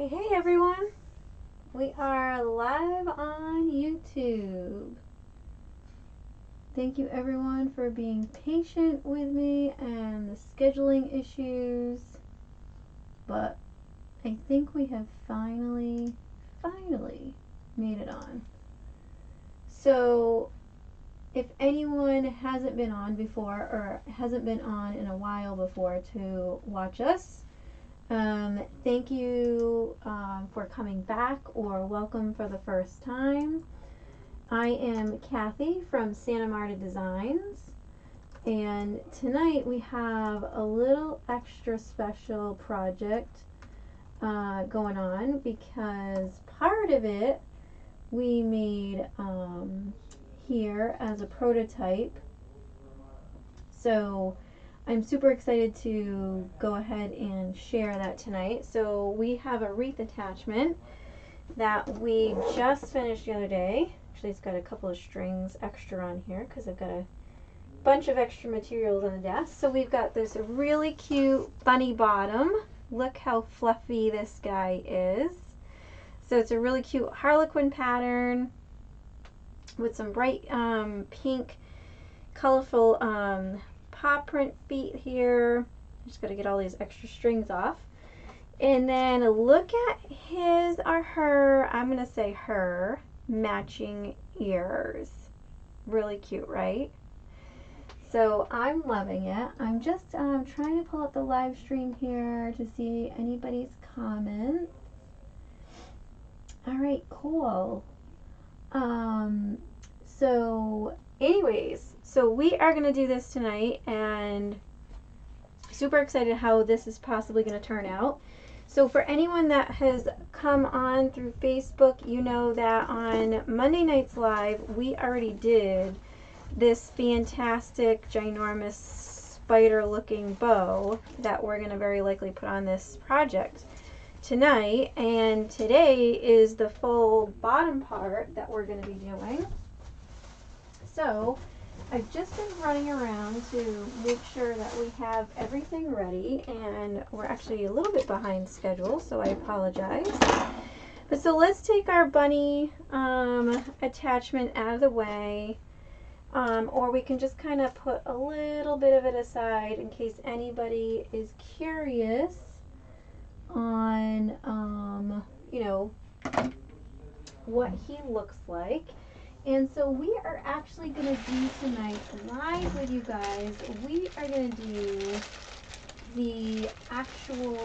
Hey everyone, we are live on YouTube. Thank you everyone for being patient with me and the scheduling issues, but I think we have finally made it on. So if anyone hasn't been on before or hasn't been on in a while before to watch us, thank you for coming back or welcome for the first time. I am Kathy from Santa Marta Designs, and tonight we have a little extra special project going on because part of it we made here as a prototype. So I'm super excited to go ahead and share that tonight. So we have a wreath attachment that we just finished the other day. Actually, it's got a couple of strings extra on here because I've got a bunch of extra materials on the desk. So we've got this really cute bunny bottom. Look how fluffy this guy is. So it's a really cute harlequin pattern with some bright pink, colorful paw print feet here. Just got to get all these extra strings off. And then look at his or her, I'm going to say her, matching ears. Really cute, right? So I'm loving it. I'm just trying to pull up the live stream here to see anybody's comments. All right, cool. So anyways, so we are going to do this tonight and super excited how this is possibly going to turn out. So for anyone that has come on through Facebook, you know that on Monday Nights Live, we already did this fantastic, ginormous spider looking bow that we're going to very likely put on this project tonight. And today is the full bottom part that we're going to be doing. So I've just been running around to make sure that we have everything ready, and we're actually a little bit behind schedule, so I apologize. But so let's take our bunny attachment out of the way, or we can just kind of put a little bit of it aside in case anybody is curious on, you know, what he looks like. And so we are actually going to do tonight, live with you guys, we are going to do the actual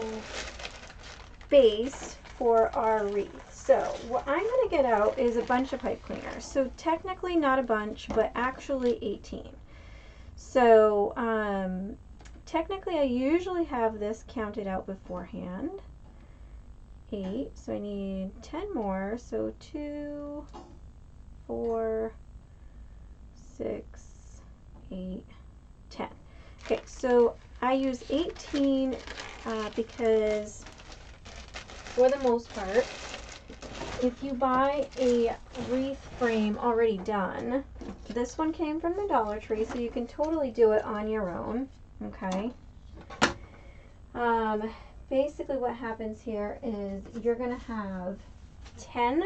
base for our wreath. So what I'm going to get out is a bunch of pipe cleaners. So technically not a bunch, but actually 18. So technically I usually have this counted out beforehand. 8, so I need 10 more, so 2, 4, 6, 8, 10. Okay, so I use 18 because for the most part, if you buy a wreath frame already done, this one came from the Dollar Tree, so you can totally do it on your own, okay? Basically what happens here is you're going to have 10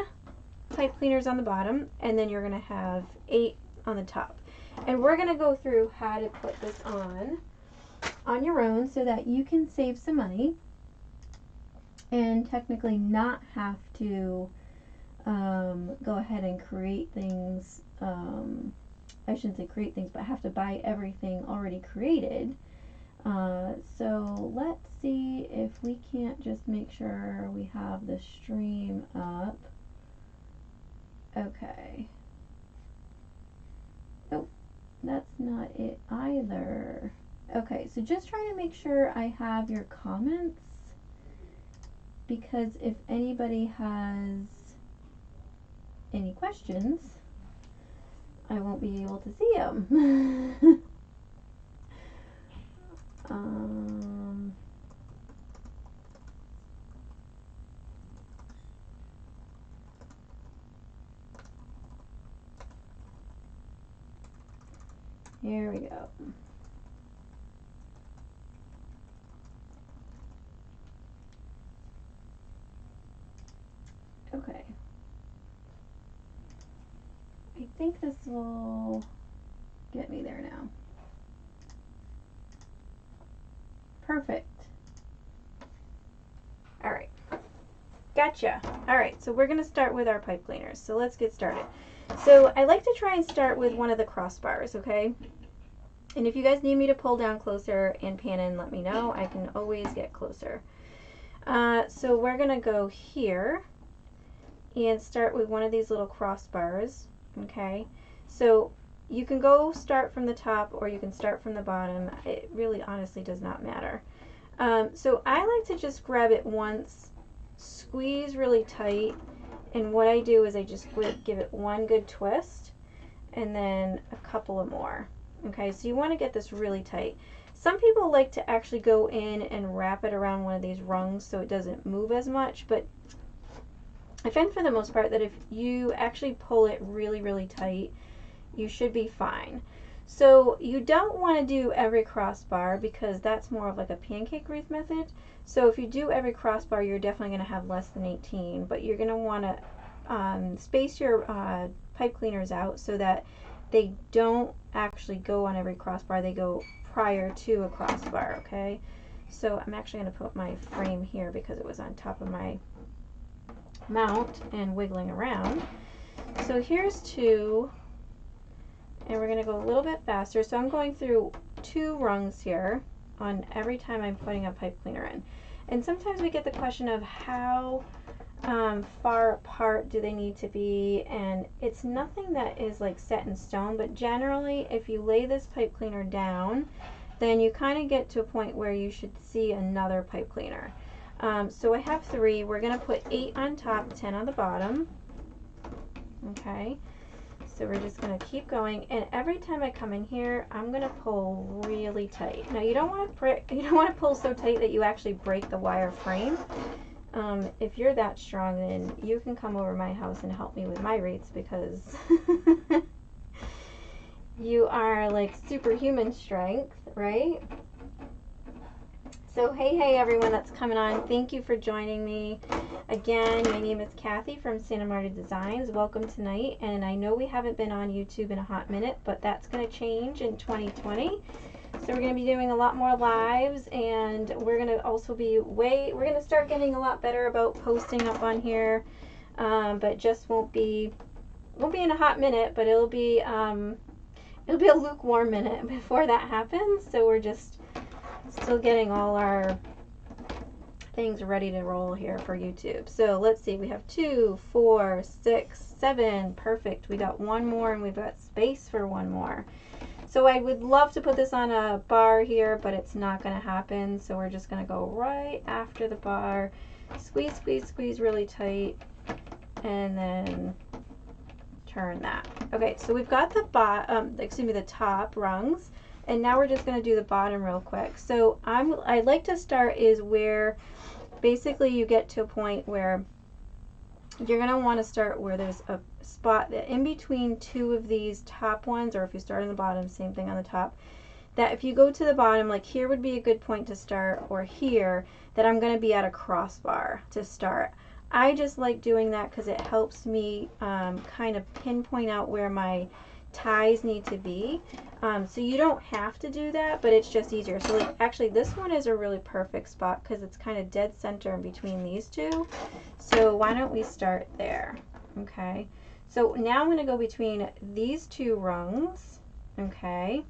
pipe cleaners on the bottom, and then you're going to have 8 on the top. And we're going to go through how to put this on your own so that you can save some money and technically not have to go ahead and create things. I shouldn't say create things, but have to buy everything already created. So let's see if we can't just make sure we have the stream up. Okay. Oh, that's not it either. Okay, so just trying to make sure I have your comments, because if anybody has any questions, I won't be able to see them. Here we go. think this will get me there now. Perfect. All right. Gotcha. All right, so we're gonna start with our pipe cleaners. So let's get started. So I like to try and start with one of the crossbars, okay? And if you guys need me to pull down closer and pan in, let me know. I can always get closer. So we're gonna go here and start with one of these little crossbars, okay? So you can go start from the top or you can start from the bottom. It really honestly does not matter. So I like to just grab it once, squeeze really tight, and what I do is I just give it one good twist and then a couple of more. Okay, so you want to get this really tight. Some people like to actually go in and wrap it around one of these rungs so it doesn't move as much, but I find for the most part that if you actually pull it really, really tight, you should be fine. So you don't want to do every crossbar because that's more of like a pancake wreath method. So if you do every crossbar, you're definitely going to have less than 18, but you're going to want to space your pipe cleaners out so that they don't actually go on every crossbar, they go prior to a crossbar, okay? So I'm actually going to put my frame here because it was on top of my mount and wiggling around. So here's 2, and we're going to go a little bit faster. So I'm going through 2 rungs here on every time I'm putting a pipe cleaner in. And sometimes we get the question of how far apart do they need to be, and it's nothing that is like set in stone, but generally if you lay this pipe cleaner down, then you kind of get to a point where you should see another pipe cleaner. So I have 3. We're going to put 8 on top, 10 on the bottom. Okay, so we're just going to keep going, and every time I come in here, I'm going to pull really tight. Now you don't want to pull so tight that you actually break the wire frame. If you're that strong, then you can come over my house and help me with my wreaths because you are like superhuman strength, right? So hey everyone that's coming on, thank you for joining me. Again, my name is Kathy from Santa Marta Designs. Welcome tonight, and I know we haven't been on YouTube in a hot minute, but that's going to change in 2020. So we're going to be doing a lot more lives, and we're going to also be we're going to start getting a lot better about posting up on here, but just won't be in a hot minute, but it'll be a lukewarm minute before that happens. So we're just still getting all our things ready to roll here for YouTube. So let's see, we have 2, 4, 6, 7, perfect. We got 1 more, and we've got space for 1 more. So I would love to put this on a bar here, but it's not going to happen. So we're just going to go right after the bar, squeeze, squeeze, squeeze really tight, and then turn that. Okay, so we've got the top rungs, and now we're just going to do the bottom real quick. So I'd like to start is where basically you get to a point where you're going to want to start where there's a spot that in between 2 of these top ones, or if you start on the bottom, same thing on the top, that if you go to the bottom, like here would be a good point to start, or here, that I'm going to be at a crossbar to start. I just like doing that because it helps me kind of pinpoint out where my ties need to be. So you don't have to do that, but it's just easier. So like actually this one is a really perfect spot because it's kind of dead center in between these 2. So why don't we start there? Okay, so now I'm going to go between these 2 rungs, okay,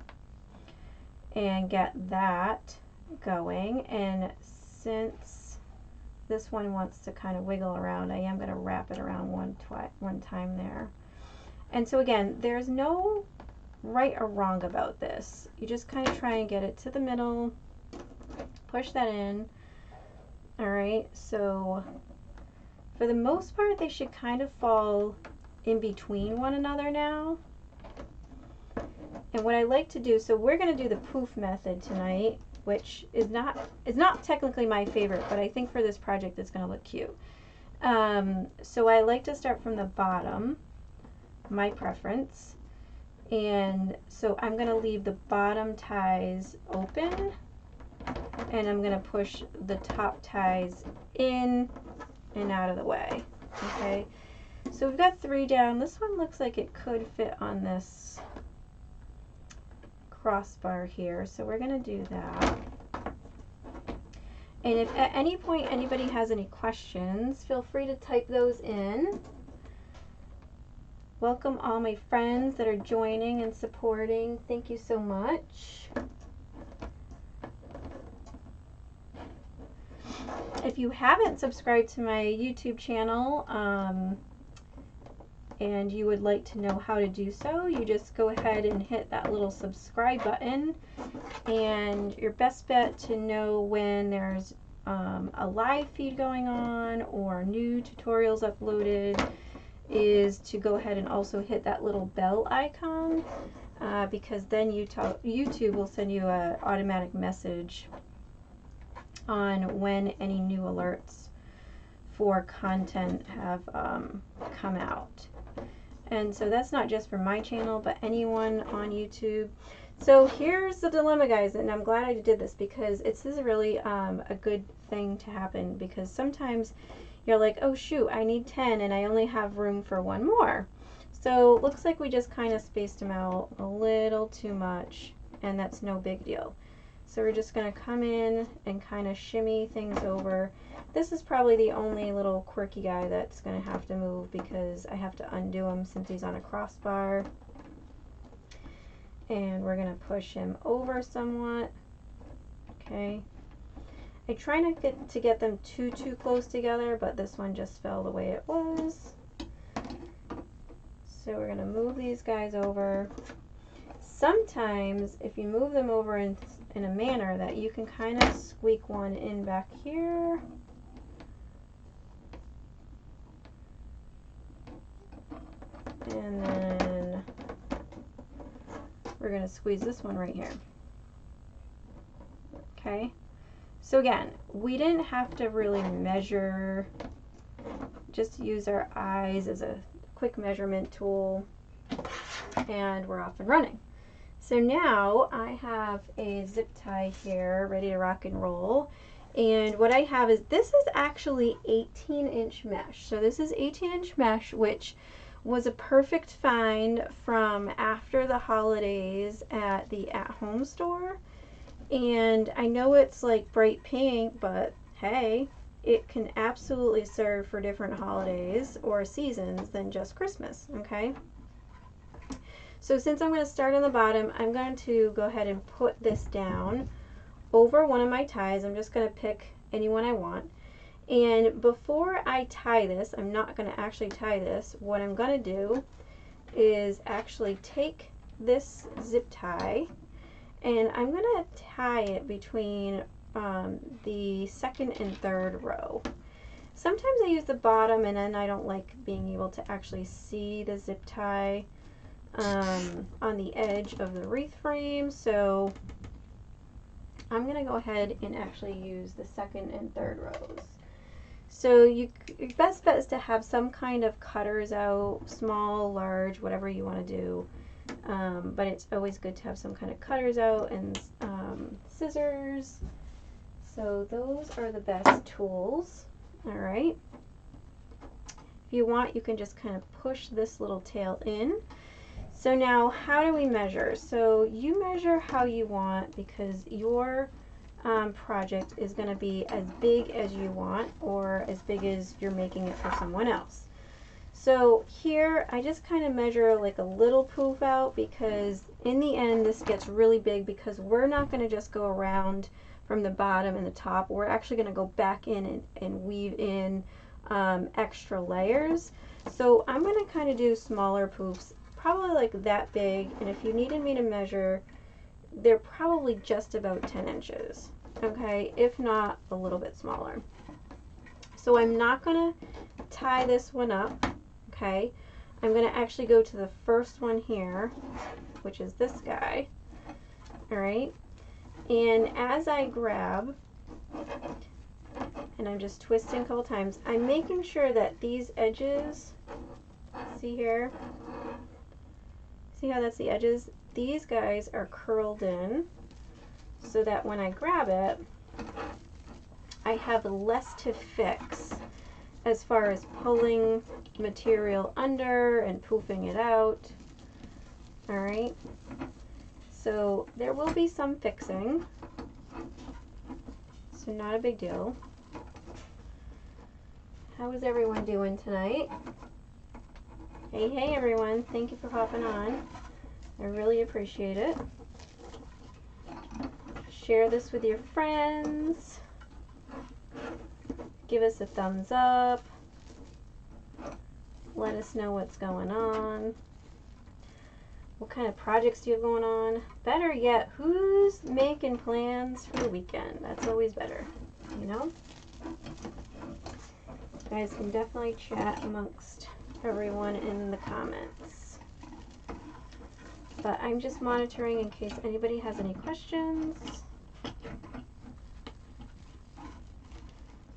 and get that going. And since this one wants to kind of wiggle around, I am going to wrap it around one time there. And so again, there's no right or wrong about this. You just kind of try and get it to the middle, push that in. All right, so for the most part, they should kind of fall in between one another now. And what I like to do, so we're going to do the poof method tonight, which is not technically my favorite, but I think for this project it's going to look cute. So I like to start from the bottom, my preference. And so I'm going to leave the bottom ties open, and I'm going to push the top ties in and out of the way. Okay, So we've got 3 down. This one looks like it could fit on this crossbar here, so we're going to do that. And if at any point anybody has any questions, feel free to type those in. Welcome all my friends that are joining and supporting. Thank you so much. If you haven't subscribed to my YouTube channel, and you would like to know how to do so, you just go ahead and hit that little subscribe button, and your best bet to know when there's a live feed going on or new tutorials uploaded is to go ahead and also hit that little bell icon, because then YouTube will send you an automatic message on when any new alerts for content have come out. And so that's not just for my channel, but anyone on YouTube. So here's the dilemma, guys, and I'm glad I did this because this is really a good thing to happen, because sometimes you're like, oh shoot, I need 10 and I only have room for 1 more. So it looks like we just kind of spaced them out a little too much, and that's no big deal. So we're just going to come in and kind of shimmy things over. This is probably the only little quirky guy that's going to have to move because I have to undo him since he's on a crossbar. And we're going to push him over somewhat. Okay. I try not to get them too close together, but this one just fell the way it was. So we're going to move these guys over. Sometimes if you move them over in a manner that you can kind of squeak one in back here. And then we're going to squeeze this one right here. Okay. So again, we didn't have to really measure, just use our eyes as a quick measurement tool, and we're off and running. So now I have a zip tie here ready to rock and roll, and what I have is, this is actually 18-inch mesh. So this is 18-inch mesh, which was a perfect find from after the holidays at the at-home store. And I know it's like bright pink, but hey, it can absolutely serve for different holidays or seasons than just Christmas, okay? So since I'm going to start on the bottom, I'm going to go ahead and put this down over one of my ties. I'm just going to pick any one I want. And before I tie this, I'm not going to actually tie this. What I'm going to do is actually take this zip tie, and I'm going to tie it between the second and third row. Sometimes I use the bottom, and then I don't like being able to actually see the zip tie on the edge of the wreath frame. So I'm going to go ahead and actually use the second and third rows. So your best bet is to have some kind of cutters out, small, large, whatever you want to do. But it's always good to have some kind of cutters out and scissors. So those are the best tools. All right. If you want, you can just kind of push this little tail in. So now, how do we measure? So you measure how you want, because your project is going to be as big as you want, or as big as you're making it for someone else. So here I just kind of measure like a little poof out, because in the end this gets really big, because we're not going to just go around from the bottom and the top. We're actually going to go back in and weave in extra layers. So I'm going to kind of do smaller poofs, probably like that big, and if you needed me to measure, they're probably just about 10 inches, okay, if not a little bit smaller. So I'm not going to tie this one up, okay. I'm going to actually go to the first one here, which is this guy, all right, and as I grab, and I'm just twisting a couple times, I'm making sure that these edges, see here, see how that's the edges? These guys are curled in so that when I grab it, I have less to fix as far as pulling material under and poofing it out. All right, so there will be some fixing, so not a big deal. How is everyone doing tonight? Hey everyone, thank you for hopping on. I really appreciate it. Share this with your friends. Give us a thumbs up. Let us know what's going on. What kind of projects do you have going on? Better yet, who's making plans for the weekend? That's always better, you know? You guys can definitely chat amongst everyone in the comments. But I'm just monitoring in case anybody has any questions.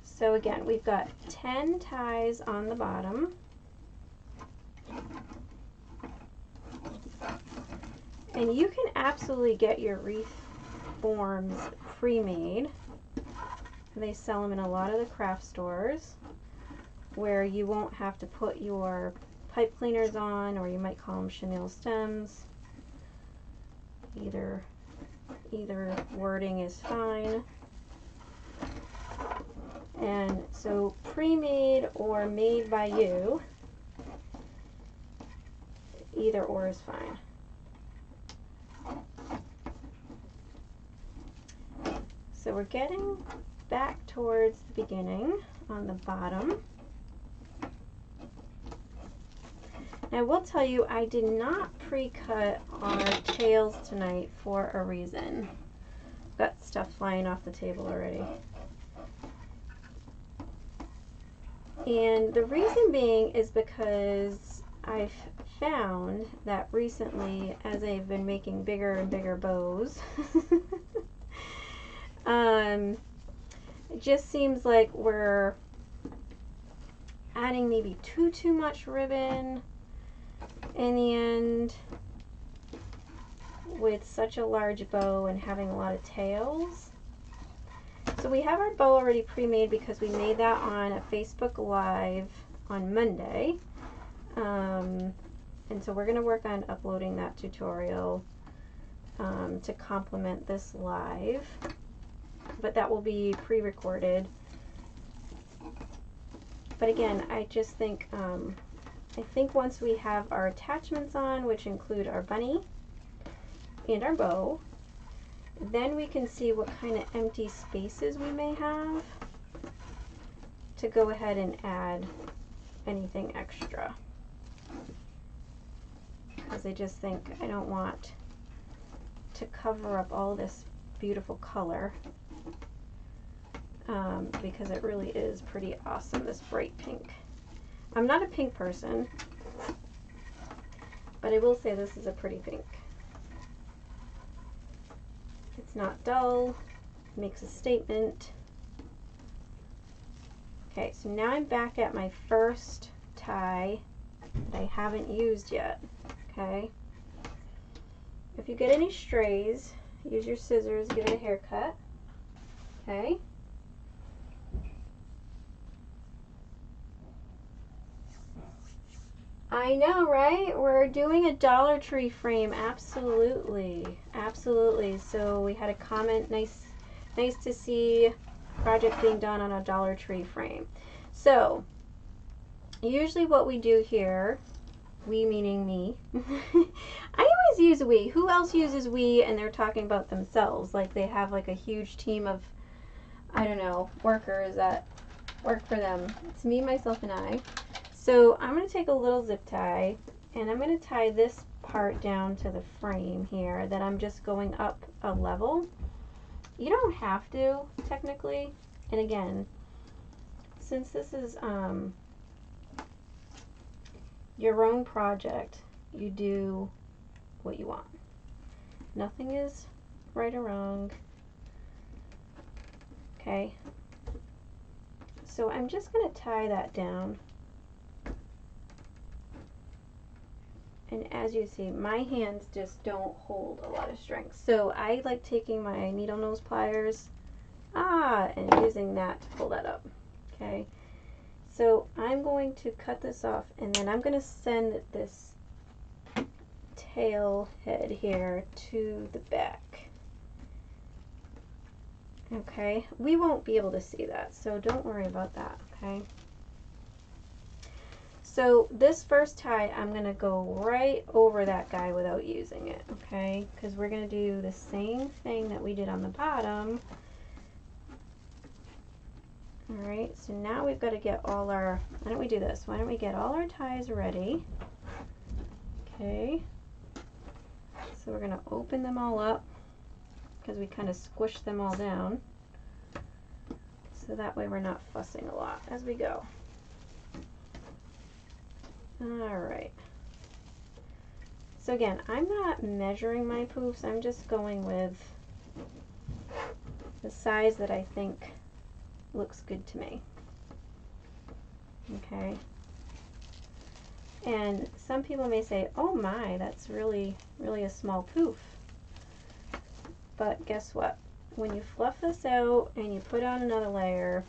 So again, we've got 10 ties on the bottom. And you can absolutely get your wreath forms pre-made. They sell them in a lot of the craft stores where you won't have to put your pipe cleaners on, or you might call them chenille stems. Either wording is fine. And so pre-made or made by you, either or is fine. So we're getting back towards the beginning on the bottom. And I will tell you, I did not pre-cut our tails tonight for a reason. Got stuff flying off the table already. And the reason being is because I've found that recently, as I've been making bigger and bigger bows, it just seems like we're adding maybe too much ribbon in the end with such a large bow and having a lot of tails. So we have our bow already pre-made because we made that on a Facebook Live on Monday. And so we're going to work on uploading that tutorial to complement this live. But that will be pre-recorded. But again, I just think, I think once we have our attachments on, which include our bunny and our bow, then we can see what kind of empty spaces we may have to go ahead and add anything extra. Because I just think I don't want to cover up all this beautiful color, because it really is pretty awesome, this bright pink. I'm not a pink person, but I will say this is a pretty pink. It's not dull, makes a statement. Okay, so now I'm back at my first tie that I haven't used yet. Okay, if you get any strays, use your scissors, give it a haircut. Okay. I know, right? We're doing a Dollar Tree frame. Absolutely, absolutely. So we had a comment, nice to see project being done on a Dollar Tree frame. So usually what we do here, we meaning me, I always use we. Who else uses we and they're talking about themselves? Like they have like a huge team of, I don't know, workers that work for them. It's me, myself, and I. So I'm going to take a little zip tie and I'm going to tie this part down to the frame here that I'm just going up a level. You don't have to, technically. And again, since this is your own project, you do what you want. Nothing is right or wrong. Okay. So I'm just going to tie that down. And as you see, my hands just don't hold a lot of strength. So I like taking my needle nose pliers, and using that to pull that up. Okay. So I'm going to cut this off, and then I'm going to send this tail head here to the back. Okay, we won't be able to see that, so don't worry about that, okay? So this first tie, I'm going to go right over that guy without using it, okay? Because we're going to do the same thing that we did on the bottom. Alright, so now we've got to get all our, why don't we do this? Why don't we get all our ties ready? Okay. So we're going to open them all up because we kind of squished them all down. So that way we're not fussing a lot as we go. Alright. So again, I'm not measuring my poofs, I'm just going with the size that I think looks good to me. Okay. And some people may say, oh my, that's really a small poof. But guess what? When you fluff this out and you put on another layer,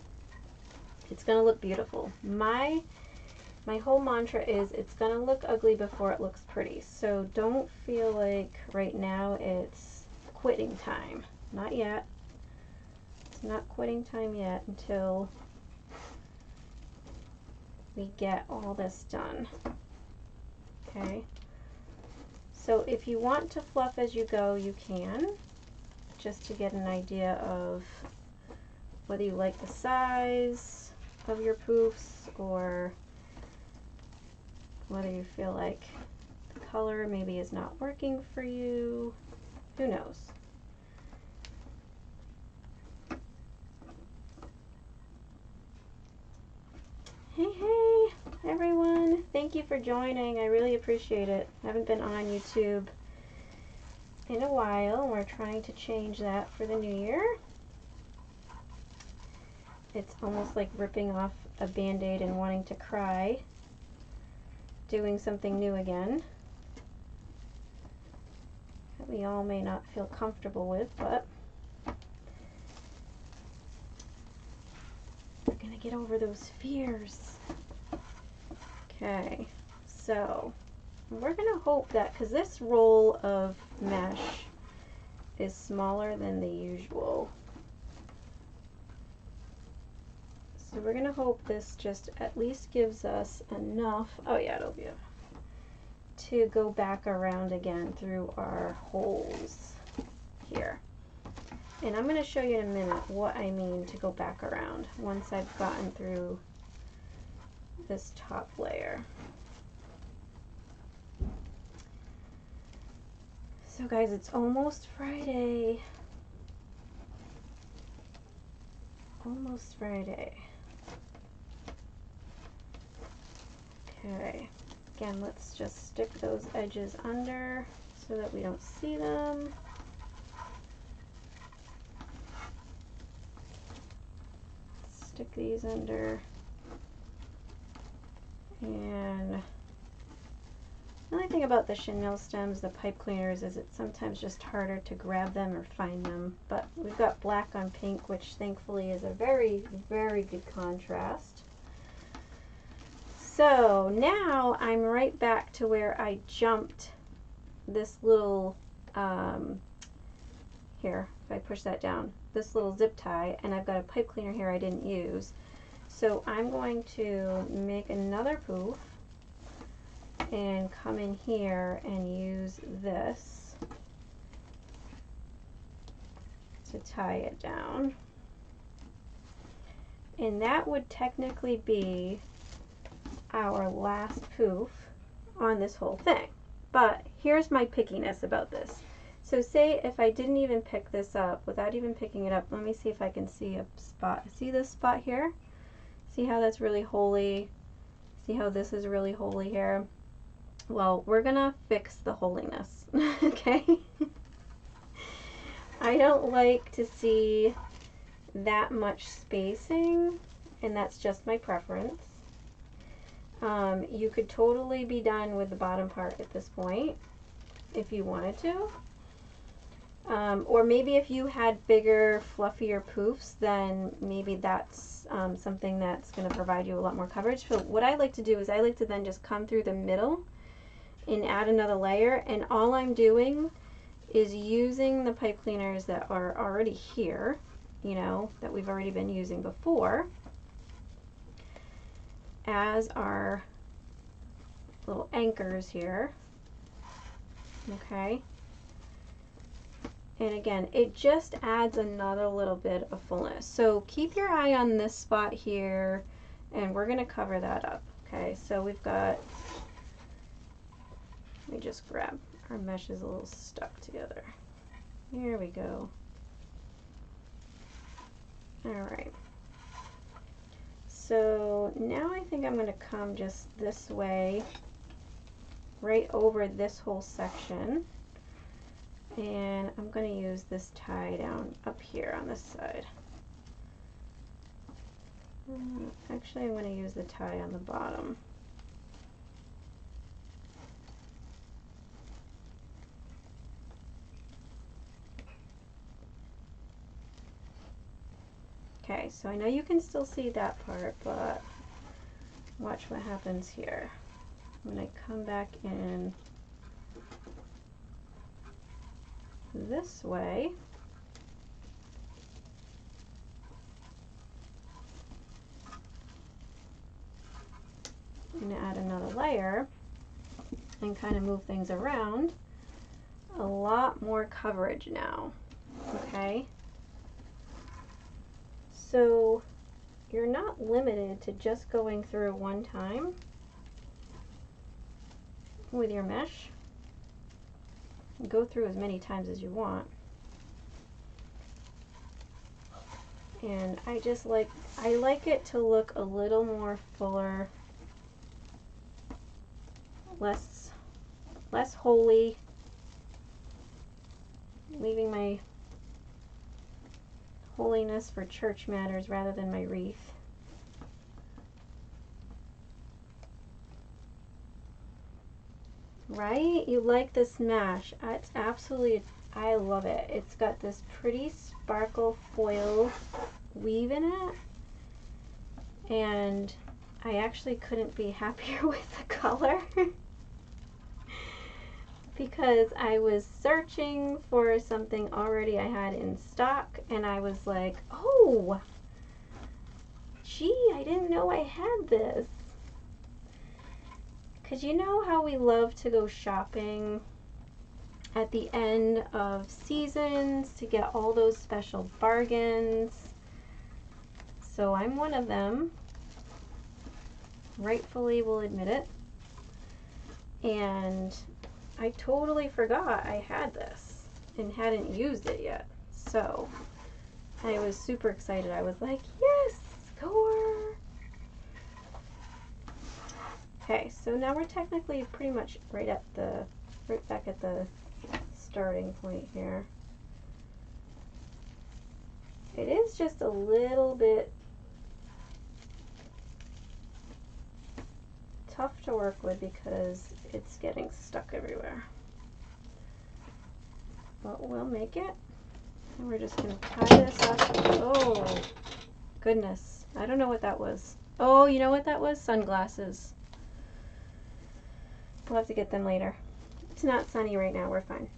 it's going to look beautiful. My whole mantra is it's going to look ugly before it looks pretty. So don't feel like right now it's quitting time. Not yet. It's not quitting time yet until we get all this done. Okay. So if you want to fluff as you go, you can, just to get an idea of whether you like the size of your poofs or whether you feel like the color maybe is not working for you. Who knows? Hey everyone, thank you for joining. I really appreciate it. I haven't been on YouTube in a while, and we're trying to change that for the new year. It's almost like ripping off a band-aid and wanting to cry, doing something new again that we all may not feel comfortable with, but we're gonna get over those fears. Okay, so we're gonna hope that, because this roll of mesh is smaller than the usual, so we're gonna hope this just at least gives us enough, oh yeah, it'll be enough, to go back around again through our holes here. And I'm going to show you in a minute what I mean to go back around once I've gotten through this top layer. So guys, it's almost Friday. Almost Friday. Okay. Again, let's just stick those edges under so that we don't see them. Stick these under. And the only thing about the chenille stems, the pipe cleaners, is it's sometimes just harder to grab them or find them. But we've got black on pink, which thankfully is a very good contrast. So now I'm right back to where I jumped this little, here, if I push that down, this little zip tie, and I've got a pipe cleaner here I didn't use. So I'm going to make another poof and come in here and use this to tie it down. And that would technically be our last poof on this whole thing. But here's my pickiness about this. So say if I didn't even pick this up, without even picking it up, let me see if I can see a spot. See this spot here? See how that's really holy? See how this is really holy here? Well, we're gonna fix the holiness, okay? I don't like to see that much spacing, and that's just my preference. You could totally be done with the bottom part at this point if you wanted to. Or maybe if you had bigger, fluffier poofs, then maybe that's something that's going to provide you a lot more coverage. So what I like to do is I like to then just come through the middle and add another layer, and all I'm doing is using the pipe cleaners that are already here, you know, that we've already been using before, as our little anchors here. Okay. And again, it just adds another little bit of fullness. So keep your eye on this spot here, and we're going to cover that up. Okay, so we've got, let me just grab, our mesh is a little stuck together. Here we go. All right. So now I think I'm going to come just this way, right over this whole section. And I'm going to use this tie down up here on this side. Actually, I'm going to use the tie on the bottom. Okay, so I know you can still see that part, but watch what happens here. When I come back in this way, I'm going to add another layer and kind of move things around. A lot more coverage now, okay? So you're not limited to just going through one time with your mesh. Go through as many times as you want. And I like it to look a little more fuller, less holy, leaving my holiness for church matters rather than my wreath. Right? You like this mesh. It's absolutely, I love it. It's got this pretty sparkle foil weave in it. And I actually couldn't be happier with the color. Because I was searching for something already I had in stock, and I was like, oh, gee, I didn't know I had this. Because you know how we love to go shopping at the end of seasons to get all those special bargains. So I'm one of them, rightfully will admit it. And I totally forgot I had this and hadn't used it yet. So I was super excited. I was like, yes, score! Okay, so now we're technically pretty much right back at the starting point here. It is just a little bit tough to work with because it's getting stuck everywhere. But we'll make it. And we're just going to tie this up. Oh, goodness. I don't know what that was. Oh, you know what that was? Sunglasses. We'll have to get them later. It's not sunny right now. We're fine.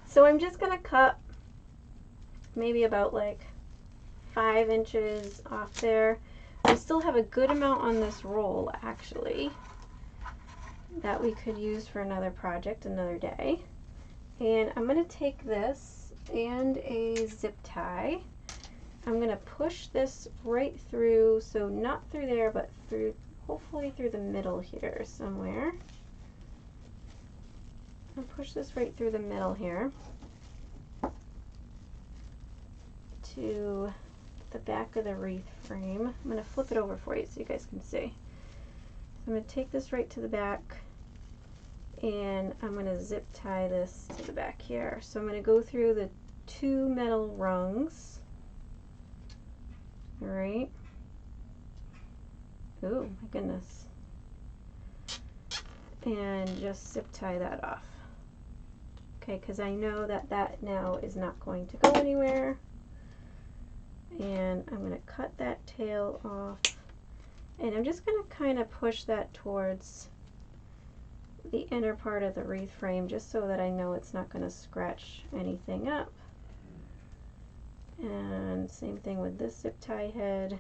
So I'm just going to cut maybe about like 5 inches off there. We still have a good amount on this roll, actually, that we could use for another project another day. And I'm going to take this and a zip tie. I'm going to push this right through, so not through there, but through, hopefully through the middle here somewhere. I'll push this right through the middle here to the back of the wreath frame. I'm going to flip it over for you so you guys can see. So I'm going to take this right to the back, and I'm going to zip tie this to the back here. So I'm going to go through the 2 metal rungs. All right. Oh my goodness. And just zip tie that off. Okay, because I know that that now is not going to go anywhere. And I'm going to cut that tail off. And I'm just going to kind of push that towards the inner part of the wreath frame just so that I know it's not going to scratch anything up. And same thing with this zip tie head.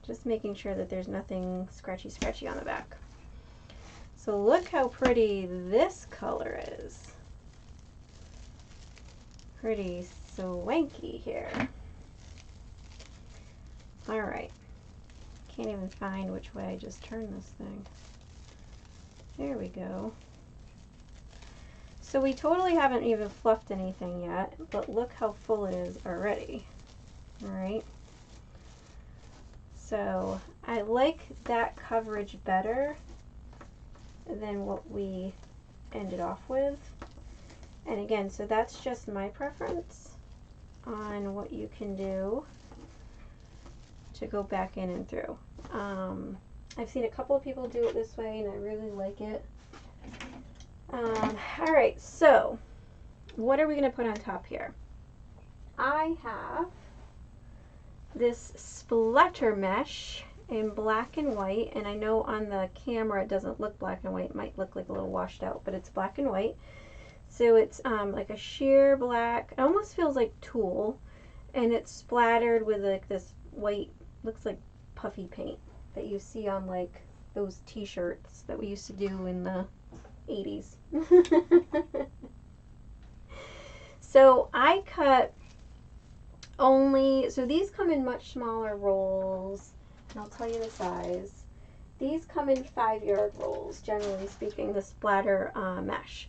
Just making sure that there's nothing scratchy on the back. So look how pretty this color is. Pretty swanky here. Alright. Can't even find which way I just turned this thing. There we go. So we totally haven't even fluffed anything yet, but look how full it is already. Alright. So I like that coverage better than what we ended off with. And again, so that's just my preference on what you can do to go back in and through. I've seen a couple of people do it this way and I really like it. Alright, so what are we going to put on top here? I have this splatter mesh in black and white, and I know on the camera it doesn't look black and white, it might look like a little washed out, but it's black and white. So it's like a sheer black, it almost feels like tulle, and it's splattered with like this white, looks like puffy paint that you see on like those t-shirts that we used to do in the 80s. So I cut only, so these come in much smaller rolls, and I'll tell you the size. These come in 5-yard rolls, generally speaking, the splatter mesh.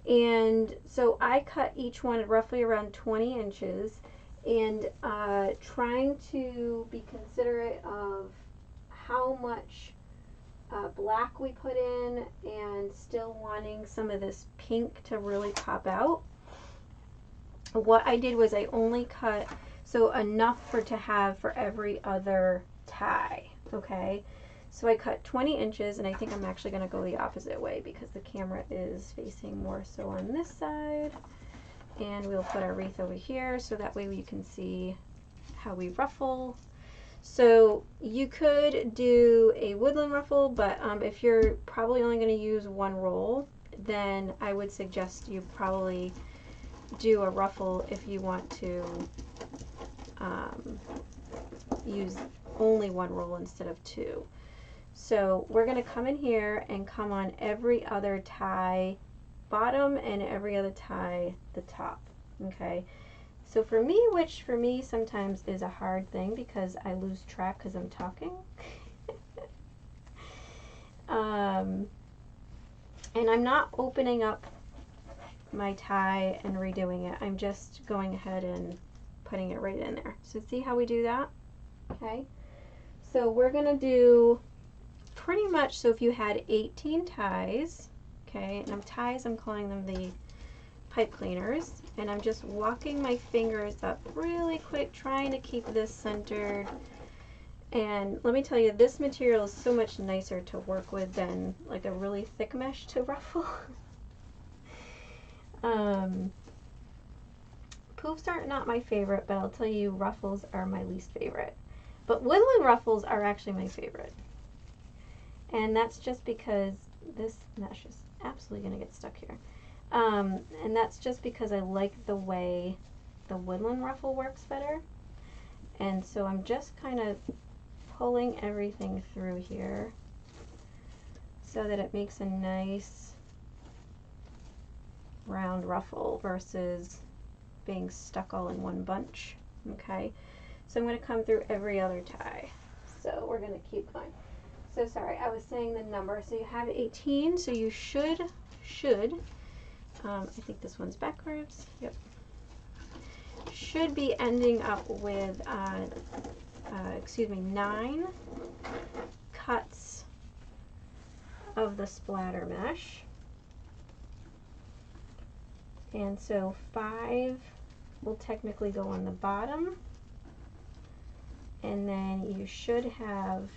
And so I cut each one at roughly around 20 inches, and trying to be considerate of how much black we put in and still wanting some of this pink to really pop out. What I did was I only cut so enough to have for every other tie, okay? So I cut 20 inches, and I think I'm actually going to go the opposite way because the camera is facing more so on this side. And we'll put our wreath over here so that way you can see how we ruffle. So you could do a woodland ruffle, but if you're probably only going to use one roll, then I would suggest you probably do a ruffle if you want to use only one roll instead of two. So we're going to come in here and come on every other tie bottom and every other tie the top. Okay, so for me, which for me sometimes is a hard thing because I lose track because I'm talking. And I'm not opening up my tie and redoing it. I'm just going ahead and putting it right in there. So see how we do that? Okay, so we're going to do pretty much, so if you had 18 ties, okay, and ties, I'm calling them the pipe cleaners, and I'm just walking my fingers up really quick, trying to keep this centered. And let me tell you, this material is so much nicer to work with than like a really thick mesh to ruffle. Poofs are not my favorite, but I'll tell you, ruffles are my least favorite. But woodland ruffles are actually my favorite. And that's just because this mesh is absolutely going to get stuck here. And that's just because I like the way the woodland ruffle works better. And so I'm just kind of pulling everything through here so that it makes a nice round ruffle versus being stuck all in one bunch. Okay, so I'm going to come through every other tie. So we're going to keep going. So sorry, I was saying the number. So you have 18, so you should, I think this one's backwards. Yep. Should be ending up with, 9 cuts of the splatter mesh. And so 5 will technically go on the bottom. And then you should have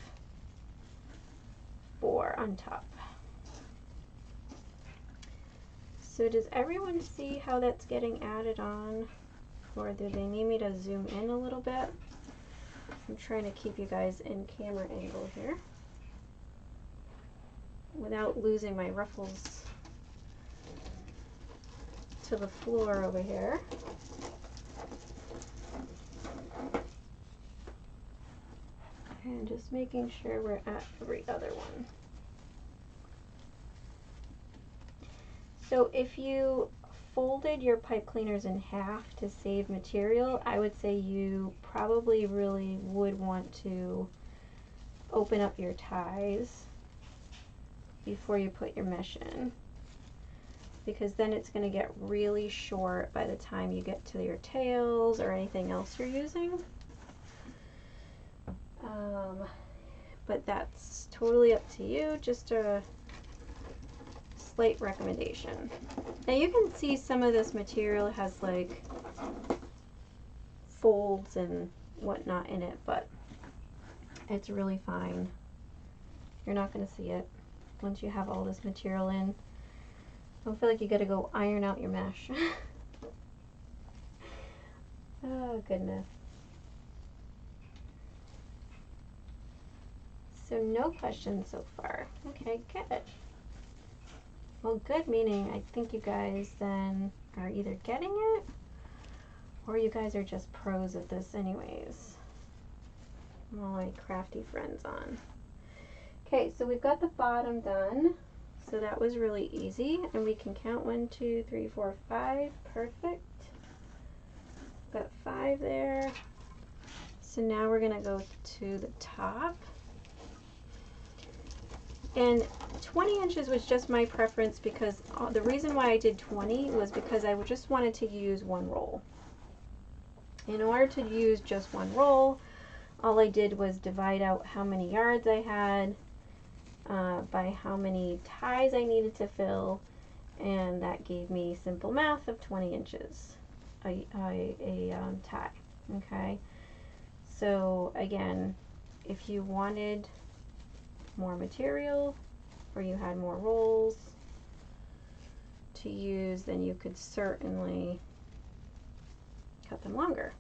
4 on top. So does everyone see how that's getting added on? Or do they need me to zoom in a little bit? I'm trying to keep you guys in camera angle here without losing my ruffles to the floor over here. And just making sure we're at every other one. So if you folded your pipe cleaners in half to save material, I would say you probably really would want to open up your ties before you put your mesh in, because then it's going to get really short by the time you get to your tails or anything else you're using. But that's totally up to you, just a slight recommendation. Now you can see some of this material has like folds and whatnot in it, but it's really fine. You're not going to see it once you have all this material in. Don't feel like you got to go iron out your mesh. Oh goodness. So no questions so far. Okay, good. Well, good meaning I think you guys then are either getting it or you guys are just pros at this anyways. All my crafty friends on. Okay, so we've got the bottom done. So that was really easy, and we can count 1, 2, 3, 4, 5. Perfect. Got 5 there. So now we're gonna go to the top. And 20 inches was just my preference because the reason why I did 20 was because I just wanted to use one roll. In order to use just one roll, all I did was divide out how many yards I had by how many ties I needed to fill, and that gave me simple math of 20 inches a tie. Okay, so again, if you wanted more material or you had more rolls to use, then you could certainly cut them longer.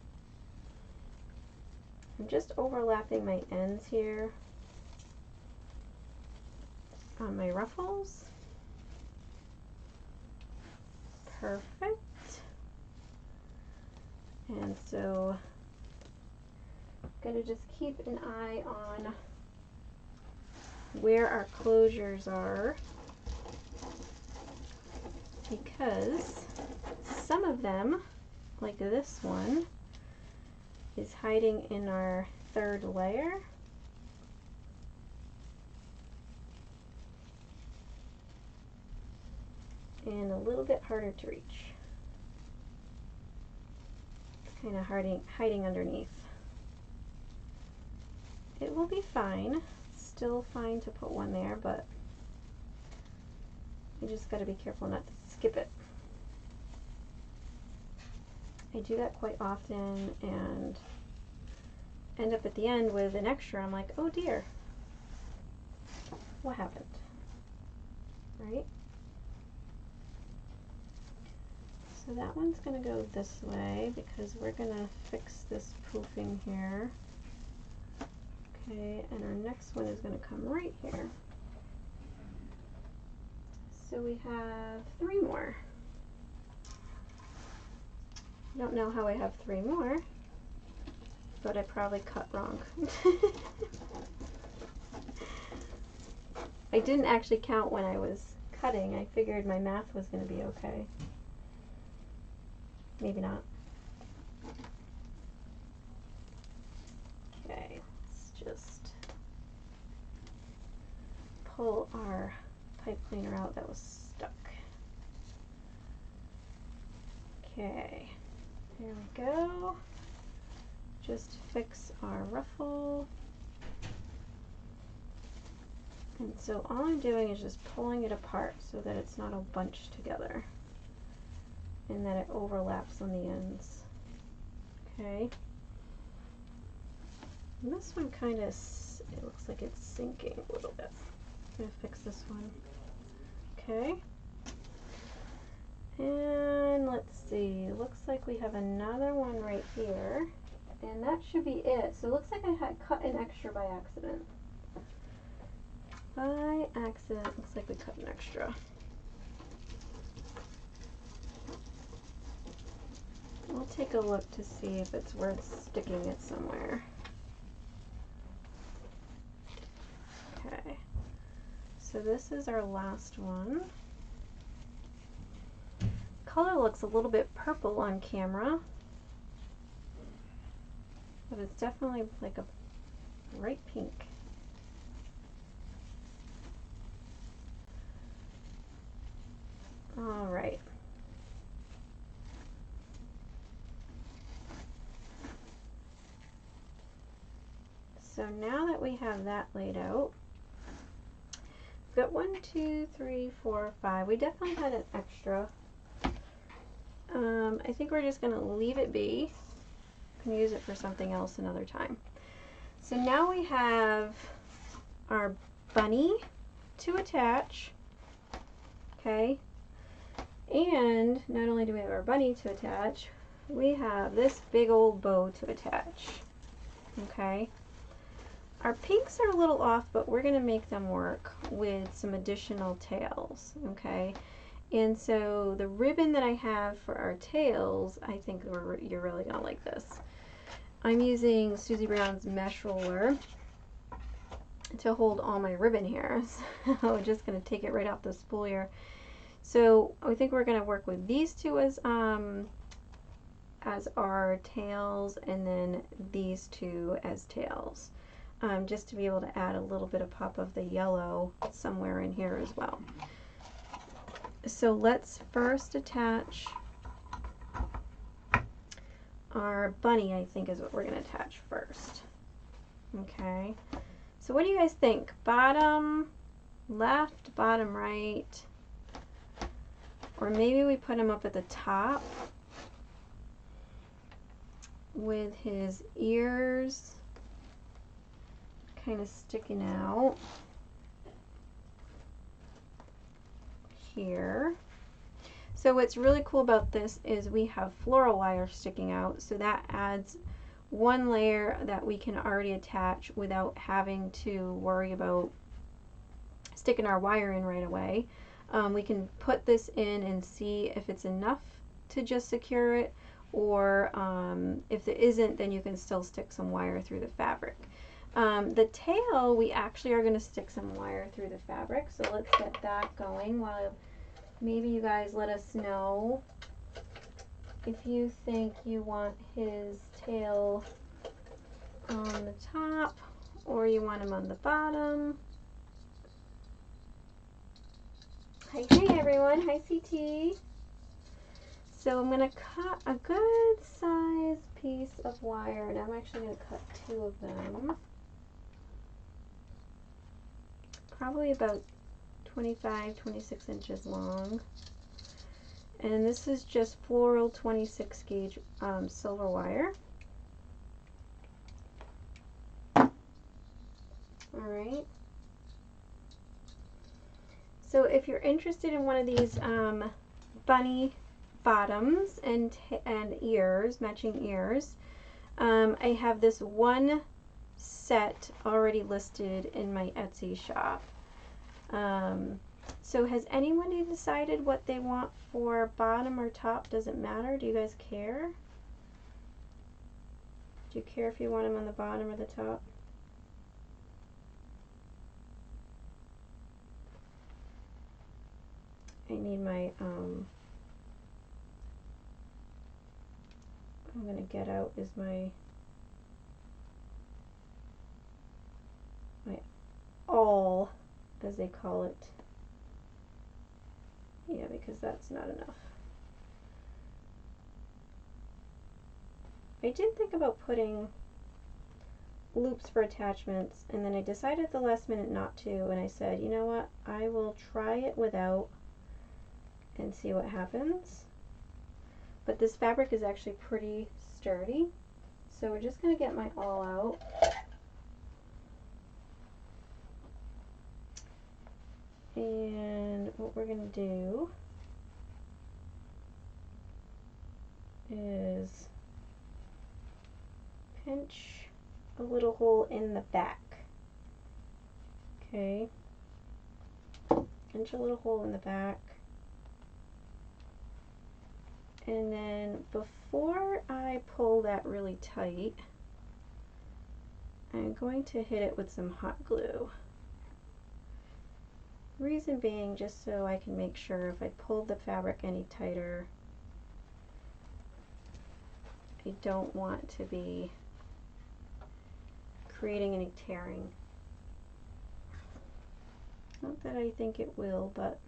I'm just overlapping my ends here on my ruffles. Perfect. And so gotta just keep an eye on where our closures are, because some of them, like this one, is hiding in our third layer. And a little bit harder to reach. It's kind of hiding underneath. It will be fine. Still fine to put one there, but you just got to be careful not to skip it. I do that quite often and end up at the end with an extra. I'm like, oh dear, what happened? Right? So that one's going to go this way because we're going to fix this poofing here. Okay, and our next one is going to come right here. So we have 3 more. I don't know how I have 3 more, but I probably cut wrong. I didn't actually count when I was cutting. I figured my math was going to be okay. Maybe not. Okay, let's just pull our pipe cleaner out that was stuck. Okay, there we go. Just fix our ruffle. And so all I'm doing is just pulling it apart so that it's not all bunched together and that it overlaps on the ends. Okay. And this one kind of, it looks like it's sinking a little bit. I'm going to fix this one. Okay. And let's see, looks like we have another one right here. And that should be it. So it looks like I had cut an extra by accident. By accident, looks like we cut an extra. We'll take a look to see if it's worth sticking it somewhere. Okay, so this is our last one. Color looks a little bit purple on camera, but it's definitely like a bright pink. All right. So now that we have that laid out, we've got 1, 2, 3, 4, 5. We definitely had an extra. I think we're just going to leave it be. Can use it for something else another time. So now we have our bunny to attach. Okay. And not only do we have our bunny to attach, we have this big old bow to attach. Okay. Our pinks are a little off, but we're going to make them work with some additional tails. Okay. And so the ribbon that I have for our tails, I think you're really going to like this. I'm using Susie Brown's mesh roller to hold all my ribbon here. So I'm just going to take it right off the spool here. So I think we're going to work with these two as our tails, and then these two as tails. Just to be able to add a little bit of pop of the yellow somewhere in here as well. So let's first attach our bunny, I think is what we're going to attach first. Okay. So what do you guys think? Bottom left, bottom right? Or maybe we put him up at the top with his ears kind of sticking out here. So what's really cool about this is we have floral wire sticking out, so that adds one layer that we can already attach without having to worry about sticking our wire in right away. We can put this in and see if it's enough to just secure it, or if it isn't, then you can still stick some wire through the fabric. The tail, we actually are going to stick some wire through the fabric, so let's get that going while maybe you guys let us know if you think you want his tail on the top or you want him on the bottom. Hi everyone, hi CT. So I'm going to cut a good size piece of wire, and I'm actually going to cut 2 of them. Probably about 25, 26 inches long. And this is just floral 26 gauge silver wire. Alright. So if you're interested in one of these bunny bottoms and ears, matching ears, I have this one set already listed in my Etsy shop. So has anybody decided what they want for bottom or top? Does it matter? Do you guys care? Do you care if you want them on the bottom or the top? I need my, I'm going to get out is my awl, as they call it. Yeah, because that's not enough. I did think about putting loops for attachments, and then I decided at the last minute not to, and I said, you know what, I will try it without and see what happens. But this fabric is actually pretty sturdy, so we're just going to get my awl out. And what we're going to do is pinch a little hole in the back. Okay, pinch a little hole in the back. And then before I pull that really tight, I'm going to hit it with some hot glue. Reason being, just so I can make sure if I pull the fabric any tighter, I don't want to be creating any tearing. Not that I think it will, but